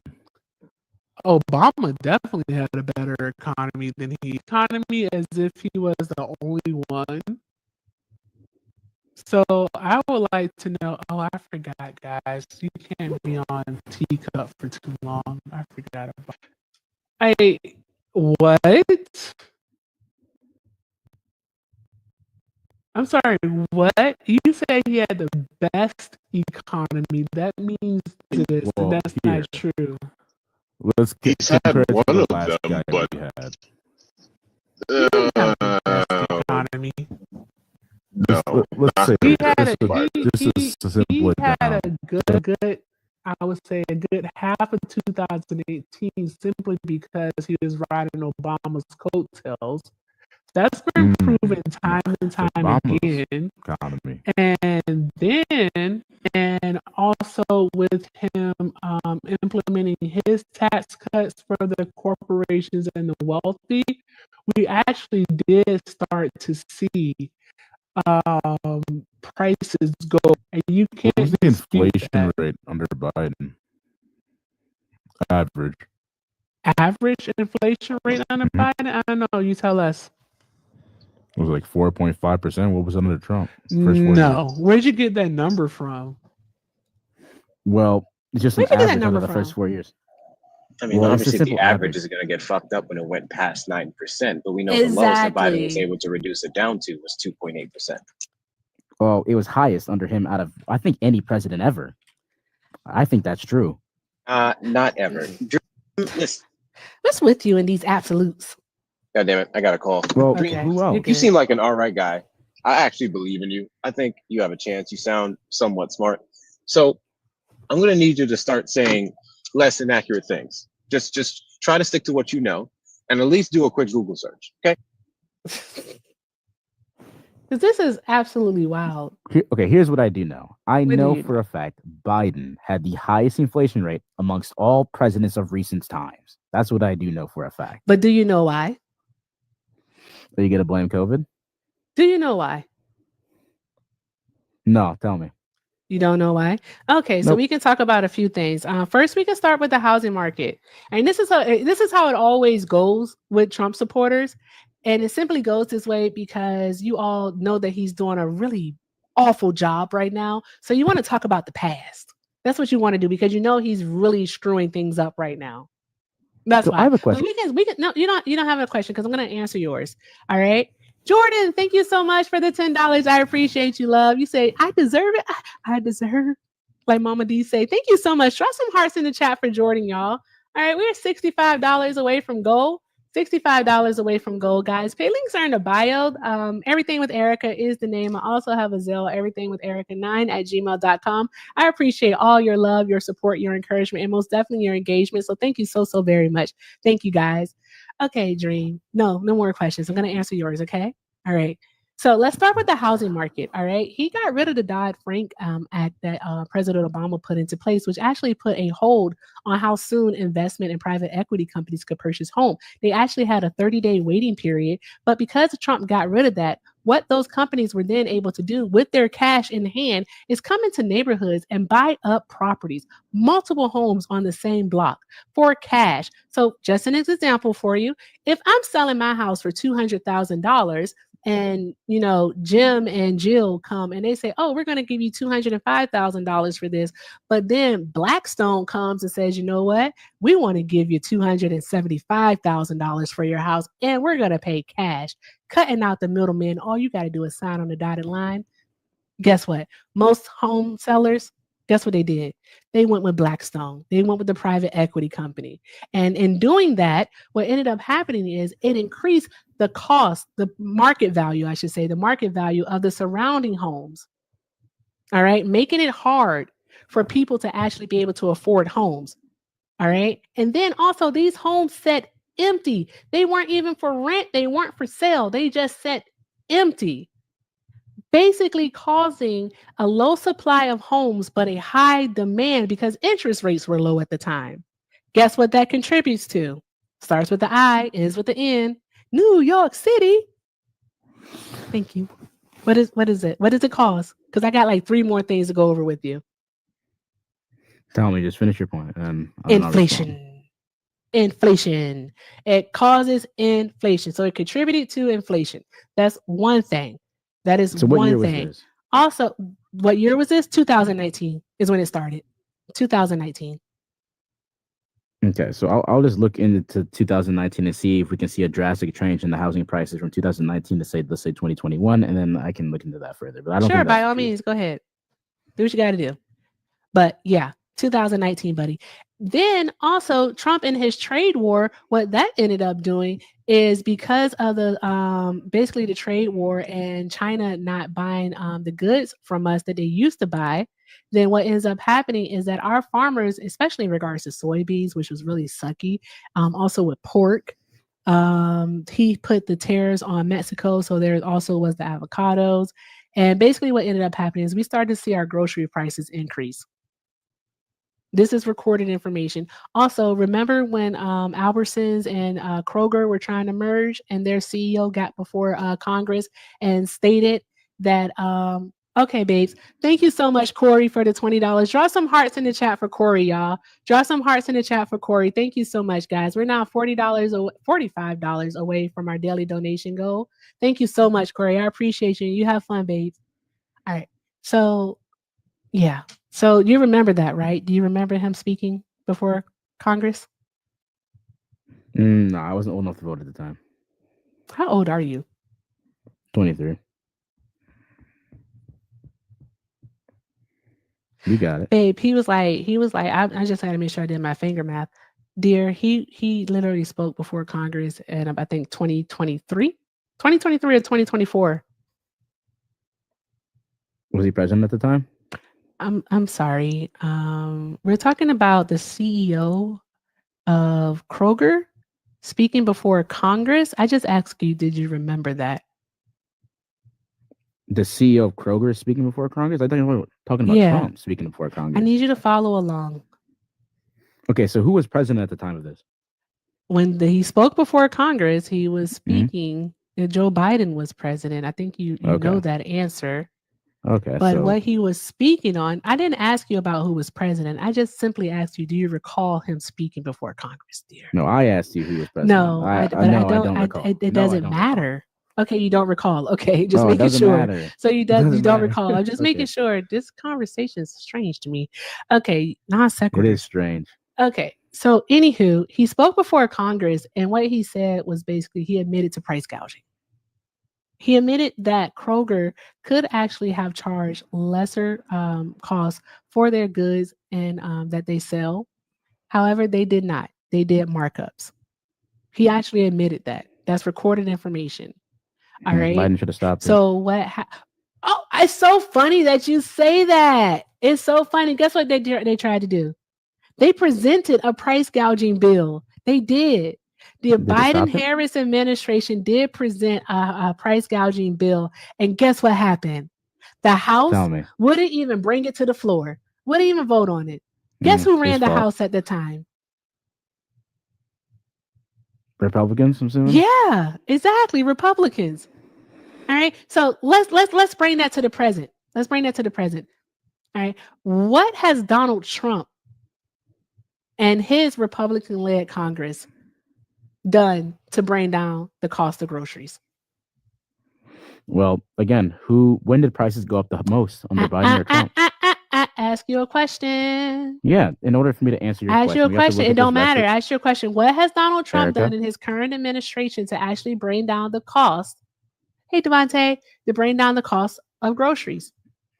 Obama definitely had a better economy than he. Economy as if he was the only one. So I would like to know. Oh, I forgot, guys. You can't be on teacup for too long. I forgot about. What? I'm sorry. What? You say he had the best economy. That means this. Well, That's here. not true. Let's he's had compare it to one the of last them, guy but we had. He didn't have the best economy. no, Let's not say He this. had a This is to simple he it had down. a good I would say a good half of 2018 simply because he was riding Obama's coattails. That's been proven time and time Obama's again. economy. And then, and also with him implementing his tax cuts for the corporations and the wealthy, we actually did start to see prices go, and you What can't was the dispute inflation that. rate under Biden? Average. Average inflation rate under Biden? I don't know. You tell us. It was like 4.5%. What was under Trump? No. Where'd you get that number from? Well, it's just an Where'd you get that average number under the first from? 4 years. I mean, Well, it's a obviously the simple average average. is going to get fucked up when it went past 9%, but we know the lowest that Biden was Exactly. able to reduce it down to was 2.8%. Well, it was highest under him out of, I think, any president ever. I think that's true. Not ever. Listen, What's with you in these absolutes? God damn it, I got a call. Well, Okay. who else? You're You seem good. like an all right guy. I actually believe in you. I think you have a chance. You sound somewhat smart. So I'm going to need you to start saying less inaccurate things. Just try to stick to what you know and at least do a quick Google search. Okay. Because this is absolutely wild. Okay, here's what I do know. I What do know you for a fact Biden had the highest inflation rate amongst all presidents of recent times. That's what I do know for a fact. But do you know why? Are you going to blame COVID? Do you know why? No, tell me. You don't know why? Okay, so Nope. we can talk about a few things. First, we can start with the housing market, and this is how it always goes with Trump supporters, and it simply goes this way because you all know that he's doing a really awful job right now. So you want to talk about the past. That's what you want to do because you know he's really screwing things up right now. That's So why. I have a But question. we can no, you don't have a question because I'm gonna answer yours. All right. Jordan, thank you so much for the $10. I appreciate you, love. You say, I deserve it. I deserve, like Mama D say. Thank you so much. Drop some hearts in the chat for Jordan, y'all. All right, we're $65 away from goal. $65 away from goal, guys. Pay links are in the bio. Everything with Erica is the name. I also have a Zelle, everythingwitherica9@gmail.com. I appreciate all your love, your support, your encouragement, and most definitely your engagement. So thank you so very much. Thank you, guys. Okay, Dream. No more questions. I'm going to answer yours, okay? All right. So let's start with the housing market. All right. He got rid of the Dodd-Frank Act that President Obama put into place, which actually put a hold on how soon investment and private equity companies could purchase home. They actually had a 30-day waiting period. But because Trump got rid of that, what those companies were then able to do with their cash in hand is come into neighborhoods and buy up properties, multiple homes on the same block for cash. So just an example for you, if I'm selling my house for $200,000, and Jim and Jill come and they say, oh, we're going to give you $205,000 for this, but then Blackstone comes and says, you know what, we want to give you $275,000 for your house and we're going to pay cash, cutting out the middleman. All you got to do is sign on the dotted line. Guess what? Most home sellers, guess what they did? They went with Blackstone. They went with the private equity company. And in doing that, what ended up happening is it increased the cost, the market value, I should say, the market value of the surrounding homes. All right. Making it hard for people to actually be able to afford homes. All right. And then also these homes sat empty. They weren't even for rent. They weren't for sale. They just sat empty, basically causing a low supply of homes, but a high demand because interest rates were low at the time. Guess what that contributes to? Starts with the I, ends with the N. New York City. Thank you. What is it? What does it cause? Because I got like 3 more things to go over with you. Tell me, just finish your point. Inflation. Inflation. It causes inflation. So it contributed to inflation. That's one thing. That is so what one year was thing. this? Also, what year was this? 2019 is when it started. 2019. Okay, so I'll just look into 2019 and see if we can see a drastic change in the housing prices from 2019 to let's say 2021, and then I can look into that further. But I don't sure, think by all means, go ahead. Do what you got to do. But yeah, 2019, buddy. Then also Trump and his trade war, what that ended up doing is because of the basically the trade war and China not buying the goods from us that they used to buy, then what ends up happening is that our farmers, especially in regards to soybeans, which was really sucky, also with pork, he put the tariffs on Mexico. So there also was the avocados. And basically what ended up happening is we started to see our grocery prices increase. This is recorded information. Also, remember when Albertsons and Kroger were trying to merge and their CEO got before Congress and stated that, okay, babes, thank you so much, Corey, for the $20. Draw some hearts in the chat for Corey, y'all. Draw some hearts in the chat for Corey. Thank you so much, guys. We're now $45 away from our daily donation goal. Thank you so much, Corey. I appreciate you. You have fun, babes. All right. So, yeah. So you remember that, right? Do you remember him speaking before Congress? No, I wasn't old enough to vote at the time. How old are you? 23. You got it. Babe, he was like, I just had to make sure I did my finger math. Dear, he literally spoke before Congress in I think 2023 or 2024. Was he president at the time? I'm sorry. We're talking about the CEO of Kroger speaking before Congress. I just asked you, did you remember that? The CEO of Kroger is speaking before Congress? I thought you were talking about Trump speaking before Congress. I need you to follow along. Okay, so who was president at the time of this? When he spoke before Congress, he was speaking. Joe Biden was president. I think you know that answer. Okay. But what he was speaking on, I didn't ask you about who was president. I just simply asked you, do you recall him speaking before Congress, dear? No, I asked you who was president. No, I don't recall. It doesn't matter. Okay, you don't recall. Okay, just making sure. Matter. So you don't recall. I'm just making sure. This conversation is strange to me. Okay, non sequitur. It is strange. Okay, so anywho, he spoke before Congress, and what he said was basically he admitted to price gouging. He admitted that Kroger could actually have charged lesser costs for their goods and that they sell. However, they did not. They did markups. He actually admitted that. That's recorded information. All right. Biden should have stopped. So what? Oh, it's so funny that you say that. It's so funny. Guess what they tried to do? They presented a price gouging bill. They did. The Biden-Harris administration did present a price gouging bill, and guess what happened? The House wouldn't even bring it to the floor. Wouldn't even vote on it. Guess who ran the House at the time? Republicans, I'm assuming. Yeah, exactly. Republicans. All right. So let's bring that to the present. Let's bring that to the present. All right. What has Donald Trump and his Republican-led Congress done to bring down the cost of groceries? Well, again, when did prices go up the most under Biden or Trump? I ask you a question. Yeah, in order for me to answer your question. Ask you a question. It don't matter. Ask your question. What has Donald Trump done in his current administration to actually bring down the cost? Hey, Devontae, to bring down the cost of groceries.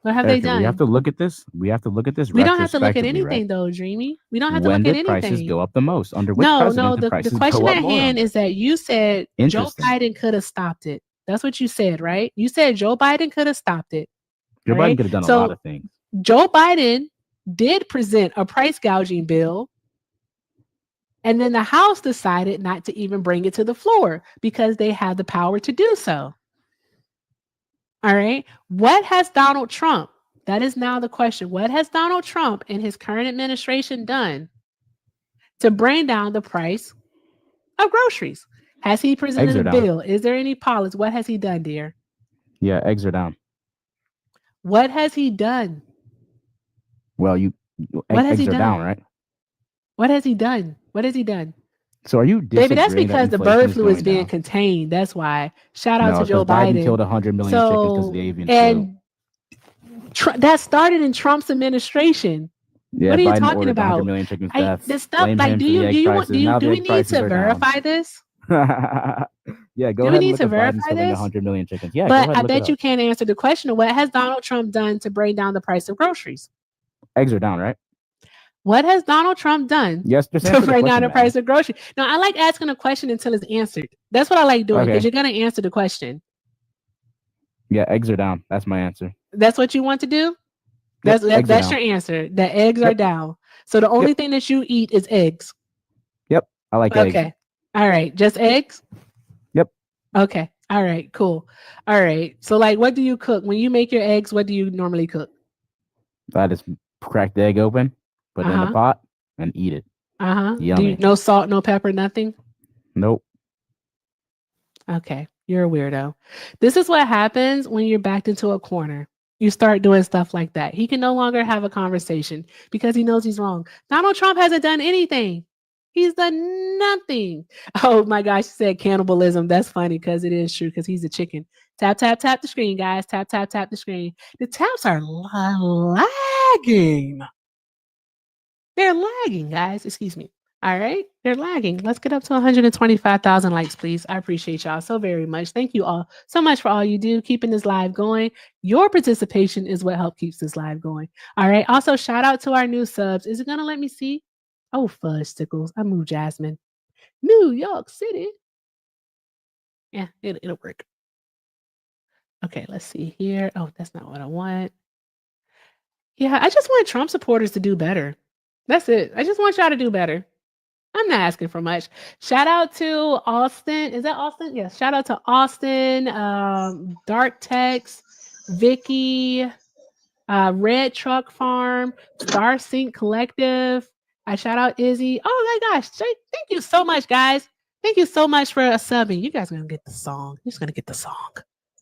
What have they done? We have to look at this. We don't have to look at anything, though, Dreamy. We don't have to when look at anything. When did prices go up the most? Under which president did prices the question go up at hand more? is that you said Joe Biden could have stopped it. That's what you said, right? You said Joe Biden could have stopped it. Joe Biden could have done a lot of things. Joe Biden did present a price gouging bill, and then the House decided not to even bring it to the floor because they have the power to do so. All right. What has Donald Trump? That is now the question. What has Donald Trump and his current administration done to bring down the price of groceries? Has he presented a bill? Is there any policy? What has he done, dear? Yeah, eggs are down. What has he done? Well, eggs are down, right? What has he done? What has he done? So are you disagreeing? Baby, that's because the bird flu is being contained. That's why. Shout out to Joe Biden. Biden killed 100 million chickens because of the avian flu. That started in Trump's administration. Yeah, what are you Biden talking about? 100 million chickens deaths. This stuff, like, do we need to verify this? Yeah, go ahead. Do we need to verify this? 100 million chickens. Yeah, but I bet you can't answer the question of what has Donald Trump done to bring down the price of groceries? Eggs are down, right? What has Donald Trump done to bring down the price of groceries? Now, I like asking a question until it's answered. That's what I like doing because you're going to answer the question. Yeah, eggs are down. That's my answer. That's what you want to do? That's your answer. The eggs are down. So the only thing that you eat is eggs. Yep. I like eggs. Okay. All right. Just eggs? Yep. Okay. All right. Cool. All right. So, like, what do you cook? When you make your eggs, what do you normally cook? I just crack the egg open, put it in the pot, and eat it. Yummy. No salt, no pepper, nothing? Nope. Okay. You're a weirdo. This is what happens when you're backed into a corner. You start doing stuff like that. He can no longer have a conversation because he knows he's wrong. Donald Trump hasn't done anything. He's done nothing. Oh my gosh, she said cannibalism. That's funny because it is true because he's a chicken. Tap, tap, tap the screen, guys. Tap, tap, tap the screen. The taps are lagging. They're lagging, guys. Excuse me. All right. They're lagging. Let's get up to 125,000 likes, please. I appreciate y'all so very much. Thank you all so much for all you do, keeping this live going. Your participation is what helps keeps this live going. All right. Also, shout out to our new subs. Is it going to let me see? Oh, fudge stickles. I moved Jasmine. New York City. Yeah, it'll work. Okay, let's see here. Oh, that's not what I want. Yeah, I just want Trump supporters to do better. That's it. I just want y'all to do better. I'm not asking for much. Shout out to Austin. Is that Austin? Yes. Shout out to Austin, Dark Tex, Vicky, Red Truck Farm, Star Sync Collective. I shout out Izzy. Oh my gosh. Thank you so much, guys. Thank you so much for subbing. You guys are going to get the song. You're just going to get the song.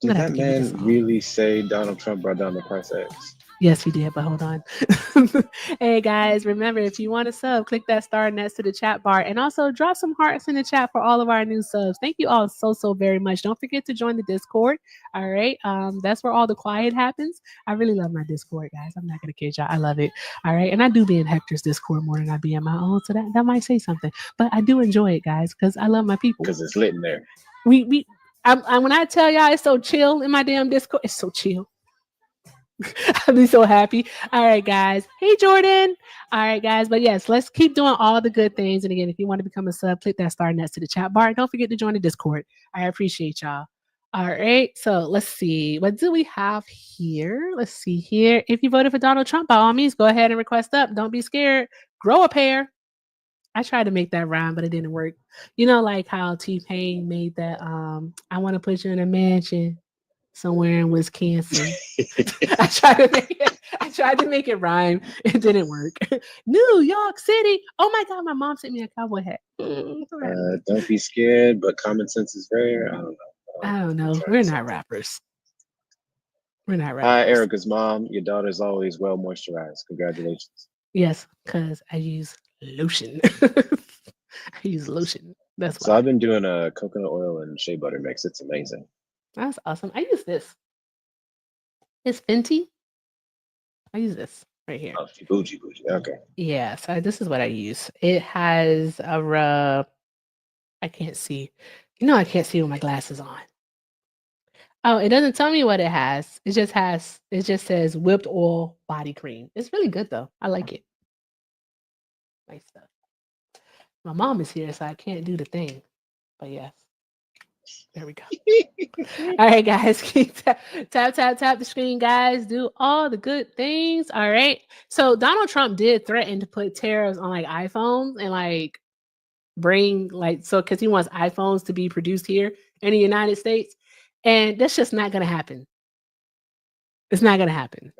Did that man really say Donald Trump brought down the price of eggs? Yes, he did, but hold on. Hey, guys, remember, if you want to sub, click that star next to the chat bar. And also drop some hearts in the chat for all of our new subs. Thank you all so very much. Don't forget to join the Discord. All right. That's where all the quiet happens. I really love my Discord, guys. I'm not going to kid y'all. I love it. All right. And I do be in Hector's Discord more than I be in my own. So that might say something. But I do enjoy it, guys, because I love my people. Because it's lit in there. When I tell y'all it's so chill in my damn Discord, it's so chill. I'll be so happy. All right, guys. Hey, Jordan. All right, guys. But yes, let's keep doing all the good things. And again, if you want to become a sub, click that star next to the chat bar. Don't forget to join the Discord. I appreciate y'all. All right. So let's see. What do we have here? Let's see here. If you voted for Donald Trump, by all means, go ahead and request up. Don't be scared. Grow a pair. I tried to make that rhyme, but it didn't work. You know, like how T-Pain made that I want to put you in a mansion somewhere in Wisconsin. I tried to make it rhyme. It didn't work. New York City. Oh my god, my mom sent me a cowboy hat. Don't be scared, but common sense is rare. I don't know. I don't know. We're not rappers. We're not Hi, rappers. Erica's mom. Your daughter's always well moisturized. Congratulations. Yes, because I use lotion. I use lotion. That's So why. I've been doing a coconut oil and shea butter mix. It's amazing. That's awesome. I use this. It's Fenty. I use this right here. Oh, bougie. Okay. Yeah, so this is what I use. It has a rub. I can't see. You know, I can't see with my glasses on. Oh, it doesn't tell me what it has. It just says whipped oil body cream. It's really good though. I like it. Nice stuff. My mom is here, so I can't do the thing. But yes. There we go. All right, guys. Keep tap the screen, guys. Do all the good things. All right. So Donald Trump did threaten to put tariffs on like iPhones and like bring like because he wants iPhones to be produced here in the United States. And that's just not gonna happen. It's not gonna happen.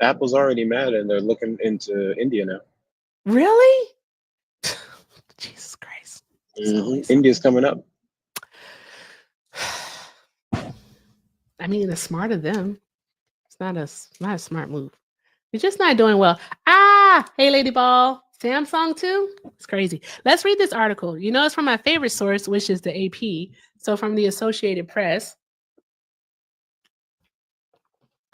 Apple's already mad and they're looking into India now. Really? Jesus Christ. India's coming up. I mean, it's smart of them. It's not a smart move. You're just not doing well. Hey, Lady Ball. Samsung too? It's crazy. Let's read this article. You know, it's from my favorite source, which is the AP. So from the Associated Press.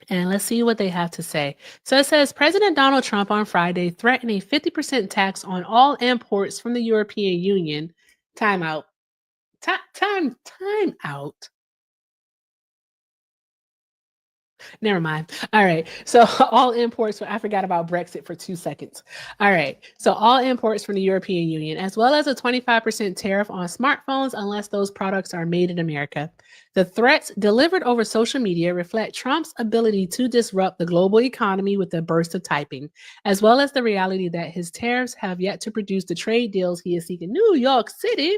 And let's see what they have to say. So it says President Donald Trump on Friday threatened a 50% tax on all imports from the European Union. Time out. Time out. Never mind. All right. So all imports, I forgot about Brexit for 2 seconds. All right. So all imports from the European Union, as well as a 25% tariff on smartphones unless those products are made in America. The threats delivered over social media reflect Trump's ability to disrupt the global economy with a burst of typing, as well as the reality that his tariffs have yet to produce the trade deals he is seeking. New York City.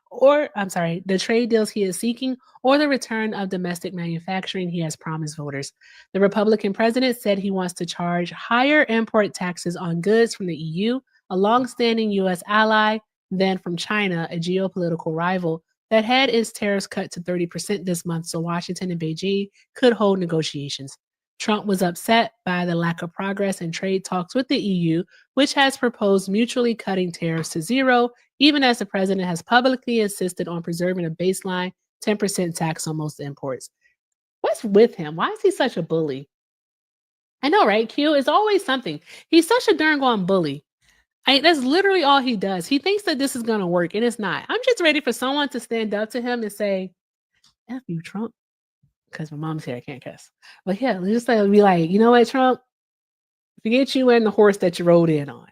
The trade deals he is seeking or the return of domestic manufacturing he has promised voters. The Republican president said he wants to charge higher import taxes on goods from the EU, a longstanding U.S. ally, than from China, a geopolitical rival that had its tariffs cut to 30% this month, so Washington and Beijing could hold negotiations. Trump was upset by the lack of progress in trade talks with the EU, which has proposed mutually cutting tariffs to zero, even as the president has publicly insisted on preserving a baseline 10% tax on most imports. What's with him? Why is he such a bully? I know, right, Q? It's always something. He's such a darn gone bully. That's literally all he does. He thinks that this is going to work, and it's not. I'm just ready for someone to stand up to him and say, F you, Trump. Because my mom's here, I can't cuss. But yeah, let's just be like, you know what, Trump? Forget you and the horse that you rode in on.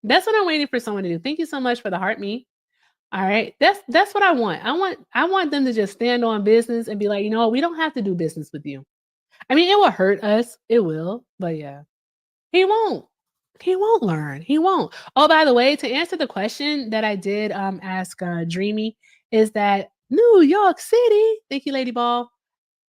That's what I'm waiting for someone to do. Thank you so much for the heart me. All right. That's what I want. I want them to just stand on business and be like, you know what, we don't have to do business with you. I mean, it will hurt us. It will, but yeah. He won't. He won't learn. He won't. Oh, by the way, to answer the question that I did ask Dreamy, is that New York City, thank you, Lady Ball.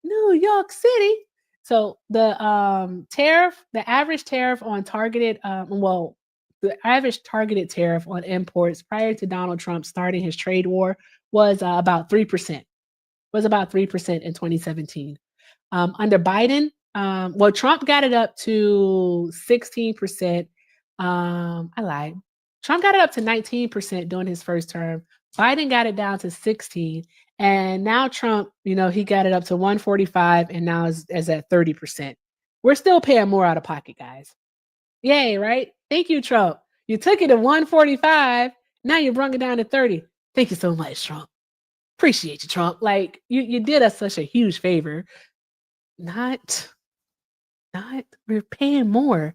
New York City. So the tariff, the average tariff on targeted, the average targeted tariff on imports prior to Donald Trump starting his trade war was about 3%. Was about 3% in 2017. Under Biden, Trump got it up to 16%. I lied. Trump got it up to 19% during his first term. Biden got it down to 16. And now Trump, he got it up to 145 and now is at 30%. We're still paying more out of pocket, guys. Yay, right? Thank you, Trump. You took it to 145. Now you brought it down to 30. Thank you so much, Trump. Appreciate you, Trump. Like, you did us such a huge favor. Not, we're paying more.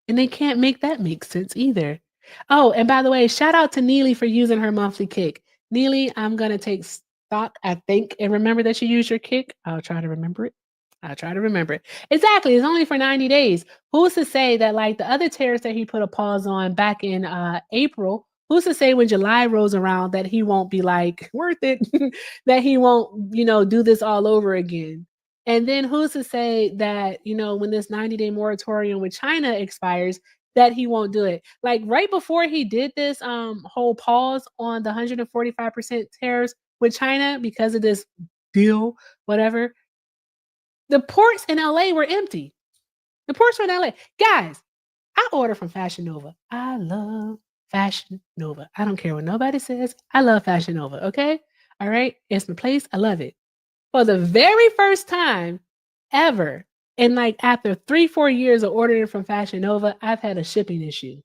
And they can't make that make sense either. Oh, and by the way, shout out to Neely for using her monthly kick. Neely, I'm going to take stock, I think, and remember that you use your kick. I'll try to remember it. Exactly. It's only for 90 days. Who's to say that like the other tariffs that he put a pause on back in April who's to say when July rolls around that he won't be like worth it, that he won't, do this all over again. And then who's to say that, when this 90-day moratorium with China expires, that he won't do it. Like right before he did this whole pause on the 145% tariffs with China because of this deal, whatever, the ports in LA were empty. The ports were in LA. Guys, I order from Fashion Nova. I love Fashion Nova. I don't care what nobody says. I love Fashion Nova, okay? All right? It's my place. I love it. For the very first time ever, and like after 3-4 years of ordering from Fashion Nova, I've had a shipping issue.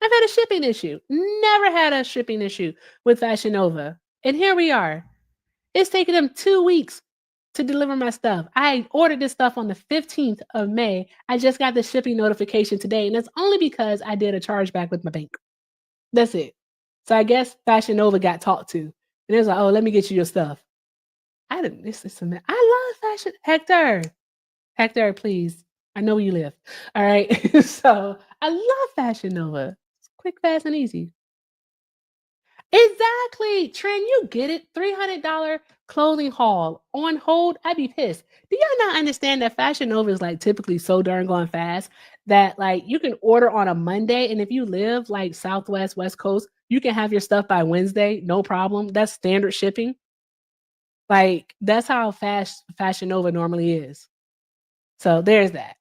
I've had a shipping issue. Never had a shipping issue with Fashion Nova. And here we are. It's taken them 2 weeks to deliver my stuff. I ordered this stuff on the 15th of May. I just got the shipping notification today, and that's only because I did a chargeback with my bank. That's it. So I guess Fashion Nova got talked to. And it was like, oh, let me get you your stuff. I love fashion. Hector, please. I know where you live. All right. So I love Fashion Nova. It's quick, fast, and easy. Exactly. Trent, you get it. $300 clothing haul on hold. I'd be pissed. Do y'all not understand that Fashion Nova is like typically so darn going fast that like you can order on a Monday, and if you live like Southwest, West Coast, you can have your stuff by Wednesday, no problem. That's standard shipping. Like that's how fast Fashion Nova normally is. So there's that.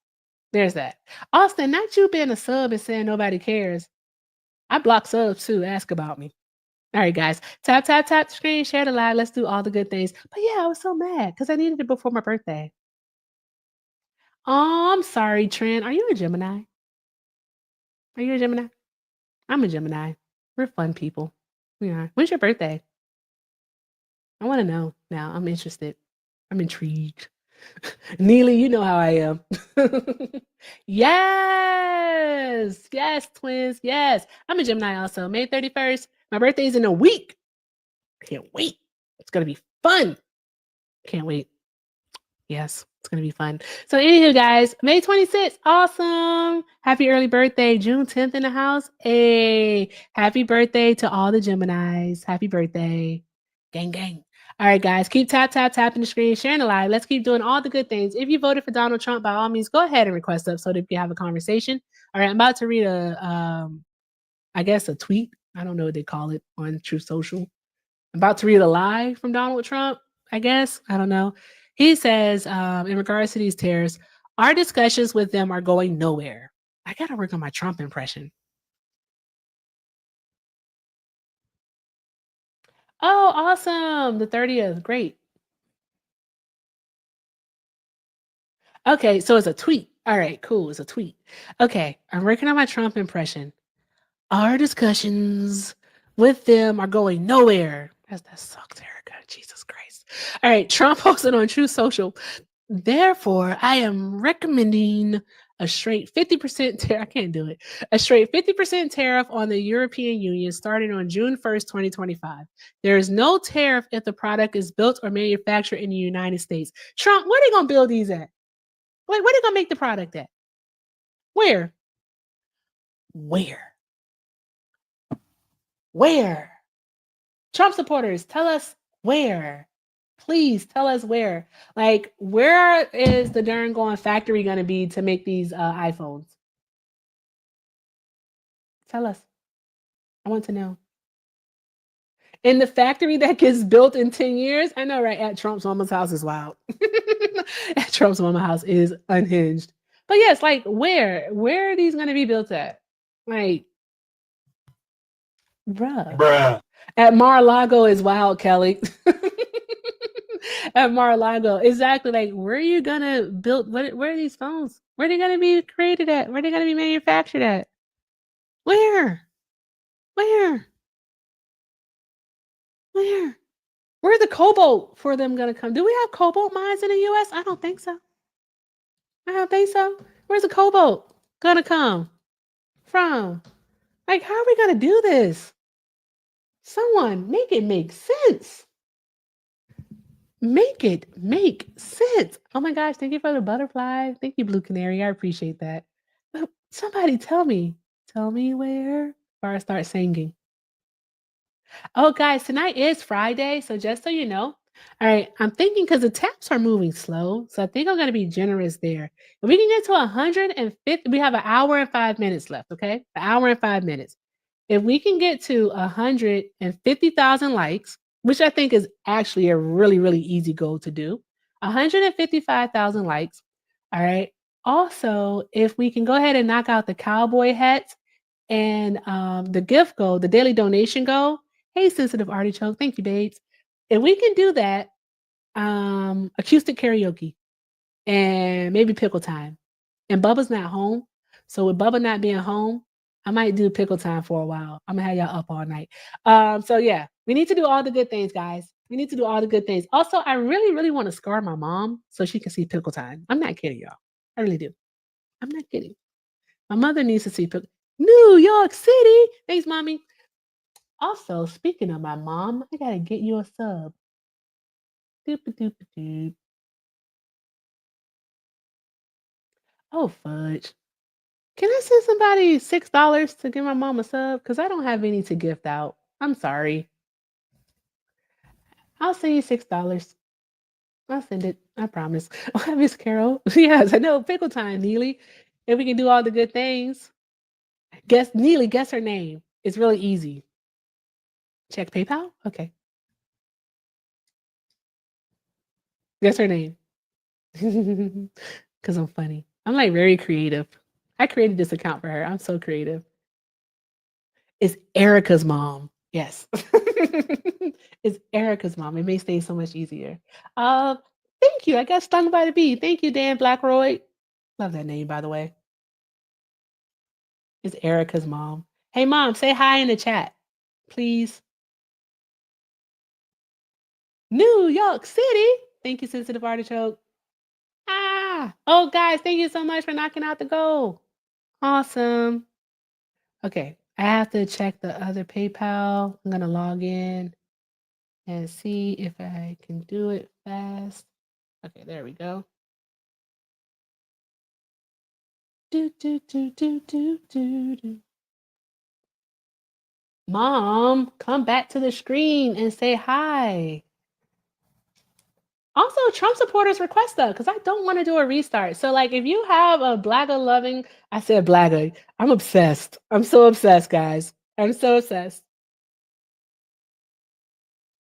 There's that. Austin, not you being a sub and saying nobody cares. I block subs too. Ask about me. All right, guys. Tap the screen, share the live. Let's do all the good things. But yeah, I was so mad because I needed it before my birthday. Oh, I'm sorry, Trent. Are you a Gemini? Are you a Gemini? I'm a Gemini. We're fun people. We are. When's your birthday? I want to know now. I'm interested. I'm intrigued. Neely, you know how I am. Yes, twins. Yes. I'm a Gemini also. May 31st. My birthday is in a week. Can't wait. It's going to be fun. Can't wait. Yes, it's going to be fun. So anywho, guys, May 26th. Awesome. Happy early birthday. June 10th in the house. Hey, happy birthday to all the Geminis. Happy birthday. Gang, gang. All right, guys, keep tapping the screen, sharing the live. Let's keep doing all the good things. If you voted for Donald Trump, by all means, go ahead and request up so that we can have a conversation. All right, I'm about to read a tweet. I don't know what they call it on Truth Social. I'm about to read a lie from Donald Trump, I guess. I don't know. He says, in regards to these tariffs, our discussions with them are going nowhere. I got to work on my Trump impression. Oh, awesome. The 30th. Great. Okay, so it's a tweet. All right, cool. It's a tweet. Okay, I'm working on my Trump impression. Our discussions with them are going nowhere. That sucks, Erica. Jesus Christ. All right, Trump posted on Truth Social. Therefore, I am recommending a straight 50% tariff. I can't do it. A straight 50% tariff on the European Union starting on June 1st, 2025. There is no tariff if the product is built or manufactured in the United States. Trump, where are they going to build these at? Where are they going to make the product at? Where? Trump supporters, tell us where. Please tell us where. Like, where is the darn going factory going to be to make these iPhones? Tell us. I want to know. In the factory that gets built in 10 years? I know, right? At Trump's mama's house is wild. At Trump's mama's house is unhinged. But yes, like, where? Where are these going to be built at? Like, bruh. At Mar-a-Lago is wild, Kelly. At Mar-a-Lago. Exactly. Like, where are you going to build? Where are these phones? Where are they going to be created at? Where are they going to be manufactured at? Where? Where's the cobalt for them going to come? Do we have cobalt mines in the U.S.? I don't think so. Where's the cobalt going to come from? Like, how are we going to do this? Someone make it make sense. Make it make sense. Oh my gosh, thank you for the butterfly. Thank you, Blue Canary. I appreciate that. But somebody tell me where. before I start singing. Oh, guys, tonight is Friday, so just so you know. All right, I'm thinking because the taps are moving slow, so I think I'm going to be generous there. If we can get to 150, we have an hour and 5 minutes left, okay? An hour and 5 minutes. If we can get to 150,000 likes, which I think is actually a really, really easy goal to do, 155,000 likes. All right. Also, if we can go ahead and knock out the cowboy hats and the gift goal, the daily donation goal. Hey, sensitive artichoke. Thank you, babes. If we can do that, acoustic karaoke and maybe pickle time. And Bubba's not home. So with Bubba not being home, I might do pickle time for a while. I'm gonna have y'all up all night. So yeah, we need to do all the good things, guys. We need to do all the good things. Also, I really, really want to scar my mom so she can see pickle time. I'm not kidding, y'all. I really do. I'm not kidding. My mother needs to see New York City. Thanks, mommy. Also, speaking of my mom, I gotta get you a sub. Doop-a-doop-a-doop. Oh, fudge. Can I send somebody $6 to give my mom a sub? Because I don't have any to gift out. I'm sorry. I'll send you $6. I'll send it. I promise. Oh, Miss Carol. Yes, I know. Pickle time, Neely. If we can do all the good things. Guess Neely, guess her name. It's really easy. Check PayPal? Okay. Guess her name. Because I'm funny. I'm like very creative. I created this account for her. I'm so creative. It's Erica's mom. Yes. It's Erica's mom. It makes things so much easier. Thank you. I got stung by the bee. Thank you, Dan Blackroyd. Love that name, by the way. It's Erica's mom. Hey, mom, say hi in the chat, please. New York City. Thank you, sensitive artichoke. Oh, guys, thank you so much for knocking out the goal. Awesome. Okay, I have to check the other PayPal. I'm going to log in and see if I can do it fast. Okay, there we go. Do. Mom, come back to the screen and say hi. Also, Trump supporters request that because I don't want to do a restart. So, like, if you have a Blagger loving, I said Blagger. I'm obsessed. I'm so obsessed, guys. I'm so obsessed.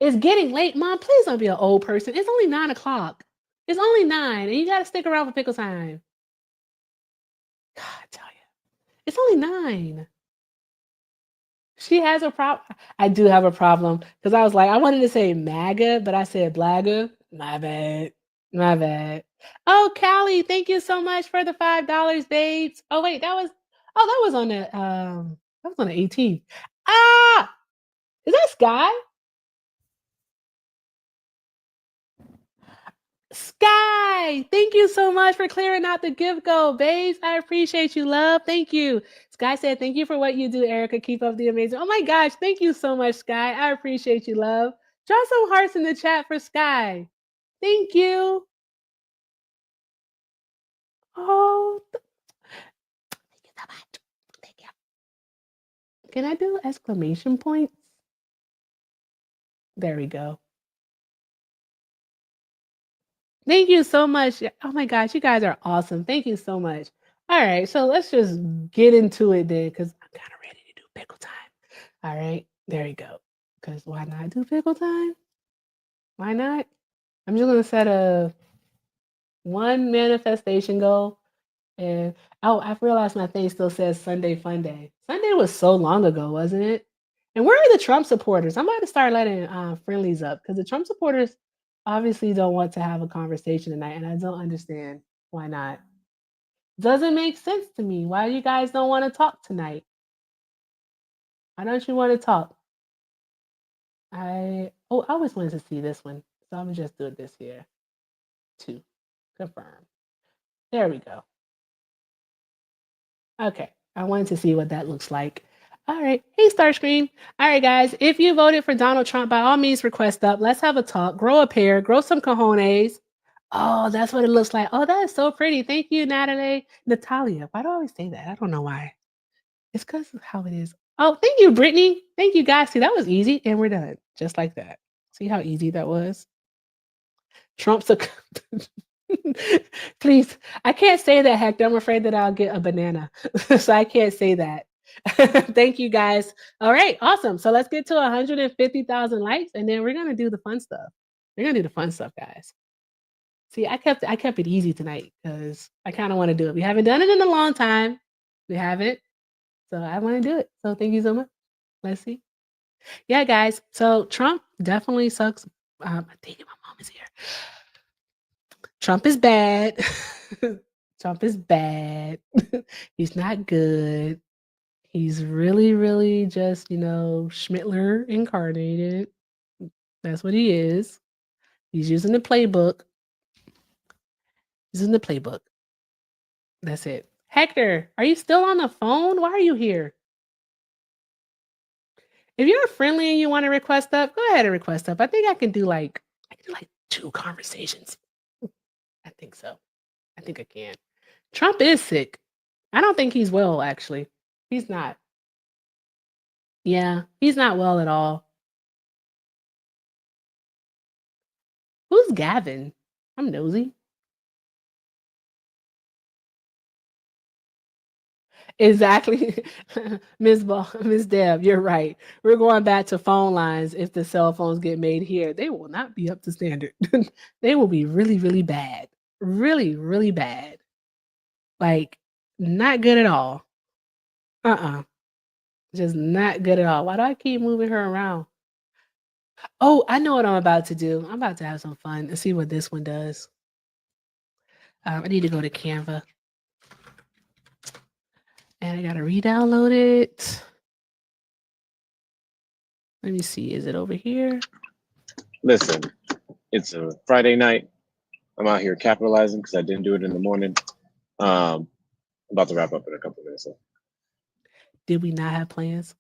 It's getting late, Mom. Please don't be an old person. It's only 9 o'clock. It's only 9, and you got to stick around for pickle time. God, I tell you. It's only 9. She has a problem. I do have a problem because I was like, I wanted to say MAGA, but I said Blagger. My bad. My bad. Oh, Callie, thank you so much for the $5, babes. Oh, wait, that was on the 18th. Ah, is that Sky? Sky, thank you so much for clearing out the gift goal, babes. I appreciate you, love. Thank you. Sky said, thank you for what you do, Erica. Keep up the amazing. Oh my gosh, thank you so much, Sky. I appreciate you, love. Drop some hearts in the chat for Sky. Thank you. Oh, thank you so much. Thank you. Can I do exclamation points? There we go. Thank you so much. Oh my gosh, you guys are awesome. Thank you so much. All right, so let's just get into it then because I'm kind of ready to do pickle time. All right, there you go. Because why not do pickle time? Why not? I'm just going to set a one manifestation goal. And I realized my thing still says Sunday Fun Day. Sunday was so long ago, wasn't it? And where are the Trump supporters? I'm about to start letting friendlies up because the Trump supporters obviously don't want to have a conversation tonight, and I don't understand why not. Doesn't make sense to me. Why you guys don't want to talk tonight? Why don't you want to talk? I always wanted to see this one, so I'm gonna just do it this year. 2, confirm. There we go. Okay, I wanted to see what that looks like. All right. Hey, Starscream. All right, guys. If you voted for Donald Trump, by all means, request up. Let's have a talk. Grow a pair. Grow some cojones. Oh, that's what it looks like. Oh, that is so pretty. Thank you, Natalia. Why do I always say that? I don't know why. It's because of how it is. Oh, thank you, Brittany. Thank you, guys. See, that was easy, and we're done. Just like that. See how easy that was? Trump's a... Please, I can't say that, Hector. I'm afraid that I'll get a banana. So I can't say that. Thank you, guys. All right, awesome. So let's get to 150,000 likes, and then we're going to do the fun stuff. We're going to do the fun stuff, guys. See, I kept it easy tonight because I kind of want to do it. We haven't done it in a long time. We haven't. So I want to do it. So thank you so much. Let's see. Yeah, guys. So Trump definitely sucks. I think my mom is here. Trump is bad. Trump is bad. He's not good. He's really, really just, Schmittler incarnated. That's what he is. He's using the playbook. Using the playbook. That's it. Hector, are you still on the phone? Why are you here? If you're friendly and you want to request up, go ahead and request up. I think I can do like 2 conversations. I think so. I think I can. Trump is sick. I don't think he's well, actually. He's not. Yeah, he's not well at all. Who's Gavin? I'm nosy. Exactly. Miss Deb, you're right. We're going back to phone lines if the cell phones get made here. They will not be up to standard. They will be really, really bad. Really, really bad. Like, not good at all. Just not good at all. Why do I keep moving her around? Oh, I know what I'm about to do. I'm about to have some fun and see what this one does. I need to go to Canva. And I gotta re-download it. Let me see. Is it over here? Listen, it's a Friday night. I'm out here capitalizing because I didn't do it in the morning. I'm about to wrap up in a couple of minutes. So. Did we not have plans?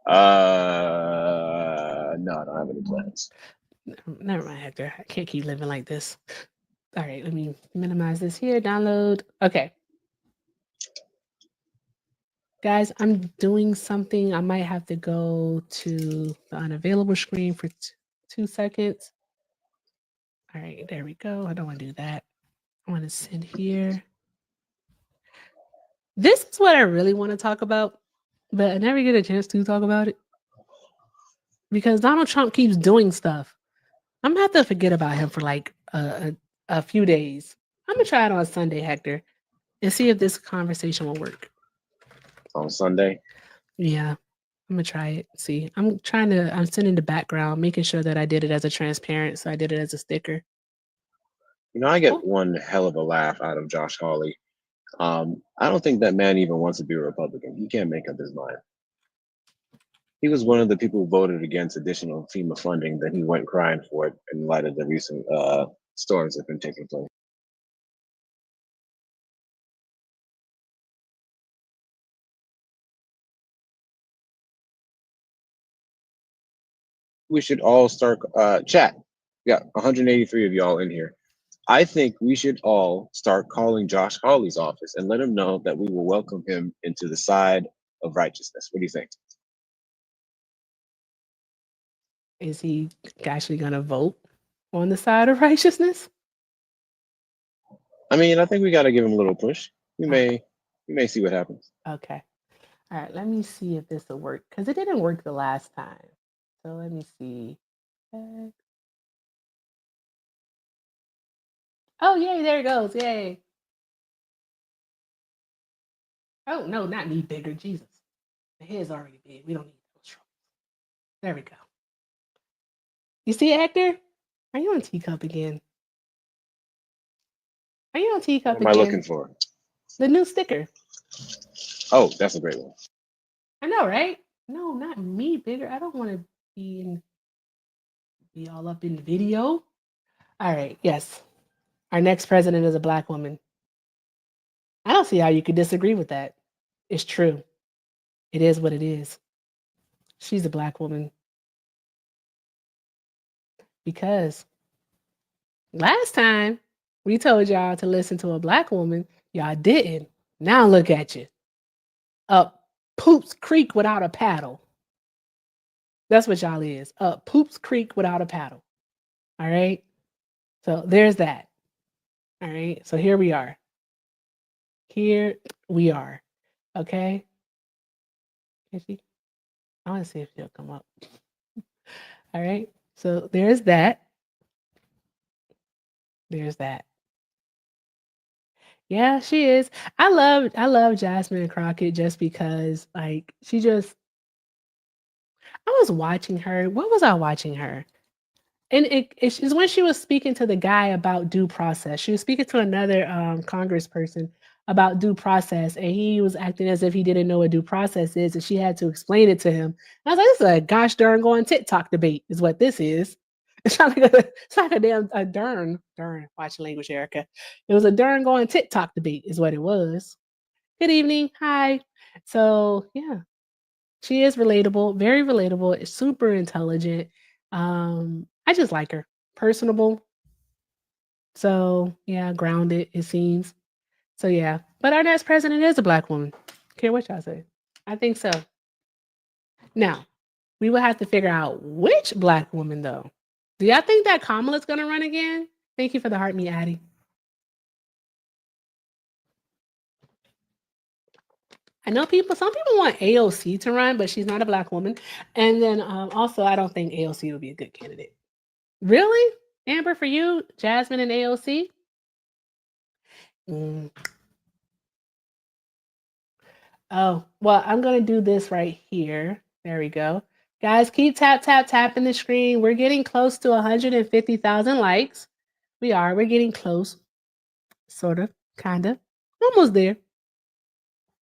No, I don't have any plans. Never mind, Hector. I can't keep living like this. All right, let me minimize this here. Download. Okay. Guys, I'm doing something. I might have to go to the unavailable screen for 2 seconds. All right, there we go. I don't want to do that. I want to send here. This is what I really want to talk about, but I never get a chance to talk about it because Donald Trump keeps doing stuff. I'm gonna have to forget about him for like a few days. I'm gonna try it on Sunday, Hector, and see if this conversation will work. On Sunday? Yeah, I'm gonna try it. See, I'm sending the background, making sure that I did it as a transparent, so I did it as a sticker. I get one hell of a laugh out of Josh Hawley. I don't think that man even wants to be a Republican. He can't make up his mind. He was one of the people who voted against additional FEMA funding, then he went crying for it in light of the recent storms that have been taking place. We should all start chat. Yeah, 183 of y'all in here. I think we should all start calling Josh Hawley's office and let him know that we will welcome him into the side of righteousness. What do you think? Is he actually gonna vote on the side of righteousness? I mean, I think we got to give him a little push. We may see what happens. Okay. All right. Let me see if this will work because it didn't work the last time. So let me see. Oh, yay! There it goes. Yay! Oh no, not me bigger. Jesus, the head's already big. We don't need those troubles. There we go. You see it, Hector? Are you on Teacup again? Are you on Teacup again? What am I looking for? The new sticker. Oh, that's a great one. I know, right? No, not me bigger. I don't want to be all up in the video. All right. Yes. Our next president is a Black woman. I don't see how you could disagree with that. It's true. It is what it is. She's a Black woman. Because last time we told y'all to listen to a Black woman, y'all didn't. Now look at you. Up Poops Creek without a paddle. That's what y'all is. Poops Creek without a paddle. All right. So there's that. All right. So here we are. Here we are. Okay. Can she? I want to see if she'll come up. All right. So there's that. There's that. Yeah, she is. I love Jasmine Crockett just because like she just I was watching her. What was I watching her? And it's when she was speaking to the guy about due process. She was speaking to another congressperson about due process, and he was acting as if he didn't know what due process is, and she had to explain it to him. And I was like, "This is a gosh darn going TikTok debate, is what this is." It's like a damn a darn watch language, Erica. It was a darn going TikTok debate, is what it was. Good evening, hi. So yeah, she is relatable, very relatable, super intelligent. I just like her. Personable. So yeah, grounded, it seems. So yeah. But our next president is a black woman. Care what y'all say. I think so. Now, we will have to figure out which black woman though. Do y'all think that Kamala's gonna run again? Thank you for the heart me, Addie. I know some people want AOC to run, but she's not a black woman. And then also, I don't think AOC would be a good candidate. Really? Amber, for you, Jasmine and AOC? Oh, well, I'm going to do this right here. There we go. Guys, keep tapping the screen. We're getting close to 150,000 likes. We're getting close. Sort of, kind of. Almost there.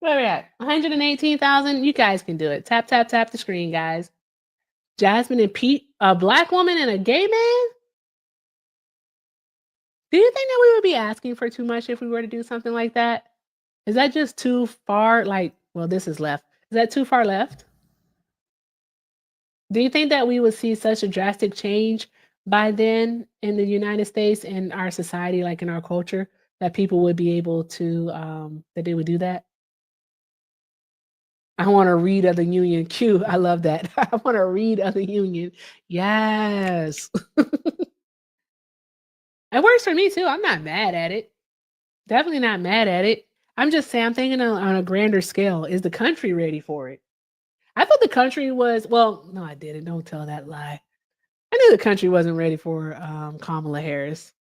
Where we at? 118,000. You guys can do it. Tap the screen, guys. Jasmine and Pete, a black woman and a gay man? Do you think that we would be asking for too much if we were to do something like that? Is that just too far? Like, well, this is left. Is that too far left? Do you think that we would see such a drastic change by then in the United States and our society, like in our culture, that people would be able to, that they would do that? I want to read of the union. Q, I love that. I want to read of the union. Yes. It works for me too. I'm not mad at it. Definitely not mad at it. I'm just saying, I'm thinking on a grander scale. Is the country ready for it? I thought the country was, well, no, I didn't. Don't tell that lie. I knew the country wasn't ready for Kamala Harris.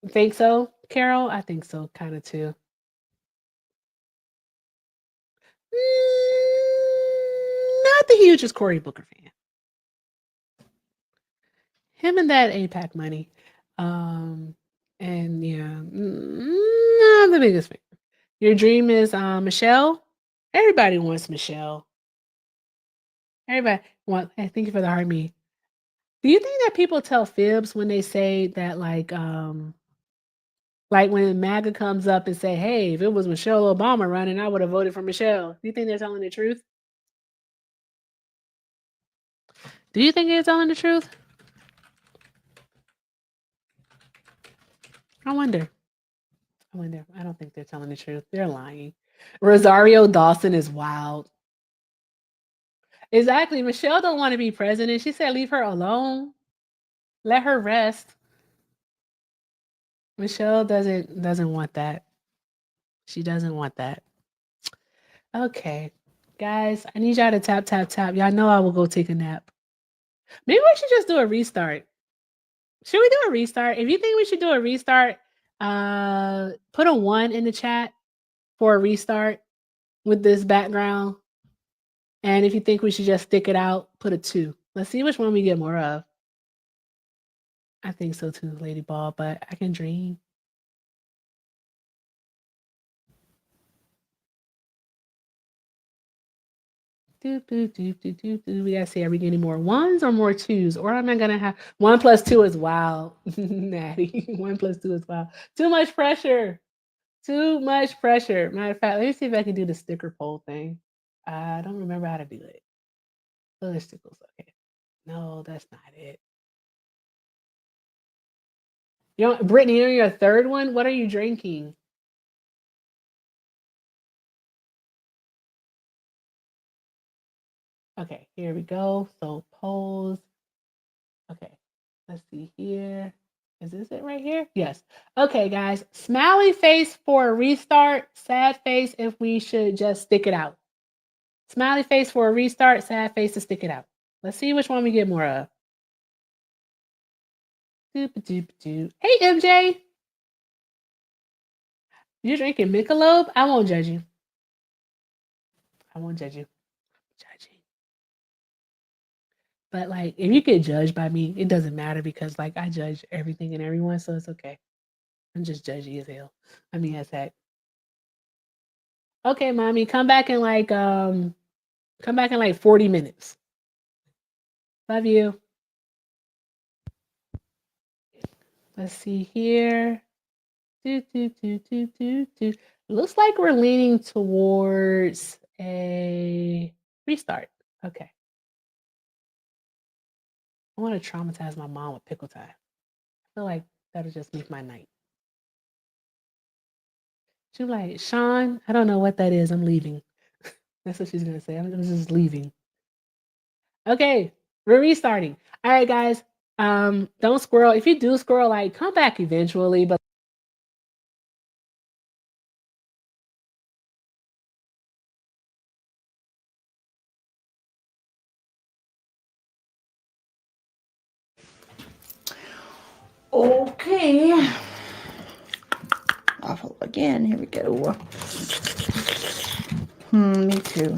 Think so, Carol? I think so, kind of too. Not the hugest Cory Booker fan. Him and that APAC money. And yeah, not the biggest fan. Your dream is Michelle? Everybody wants Michelle. Everybody want. Hey, thank you for the heart me. Do you think that people tell fibs when they say that, like when MAGA comes up and say, "Hey, if it was Michelle Obama running, I would have voted for Michelle." Do you think they're telling the truth? Do you think they're telling the truth? I wonder. I don't think they're telling the truth. They're lying. Rosario Dawson is wild. Exactly. Michelle don't want to be president. She said, "Leave her alone. Let her rest." Michelle doesn't want that. She doesn't want that. Okay. Guys, I need y'all to tap. Y'all know I will go take a nap. Maybe we should just do a restart. Should we do a restart? If you think we should do a restart, put a 1 in the chat for a restart with this background. And if you think we should just stick it out, put a 2. Let's see which one we get more of. I think so too, Lady Ball, but I can dream. We gotta see, are we getting more 1s or more 2s? Or am I gonna have 1 plus 2 is wild, Natty. 1 plus 2 is wild. Too much pressure. Too much pressure. Matter of fact, let me see if I can do the sticker poll thing. I don't remember how to do it. Other stickers, okay. No, that's not it. Brittany, you're your third one. What are you drinking? Okay, here we go. So pose. Okay, let's see here. Is this it right here? Yes. Okay, guys. Smiley face for a restart. Sad face if we should just stick it out. Smiley face for a restart. Sad face to stick it out. Let's see which one we get more of. Doop-a-doop-a-doo. Hey, MJ. You drinking Michelob? I won't judge you. I won't judge you. Judging. But like, if you get judged by me, it doesn't matter because like I judge everything and everyone, so it's okay. I'm just judgy as hell. I mean, as heck. Okay, mommy, come back in like 40 minutes. Love you. Let's see here. Looks like we're leaning towards a restart. Okay. I want to traumatize my mom with pickle time. I feel like that'll just make my night. She's like, Sean, I don't know what that is. I'm leaving. That's what she's gonna say. I'm just leaving. Okay, we're restarting. All right, guys. Don't squirrel. If you do squirrel, like come back eventually, but Okay. Awful again. Here we go. Me too.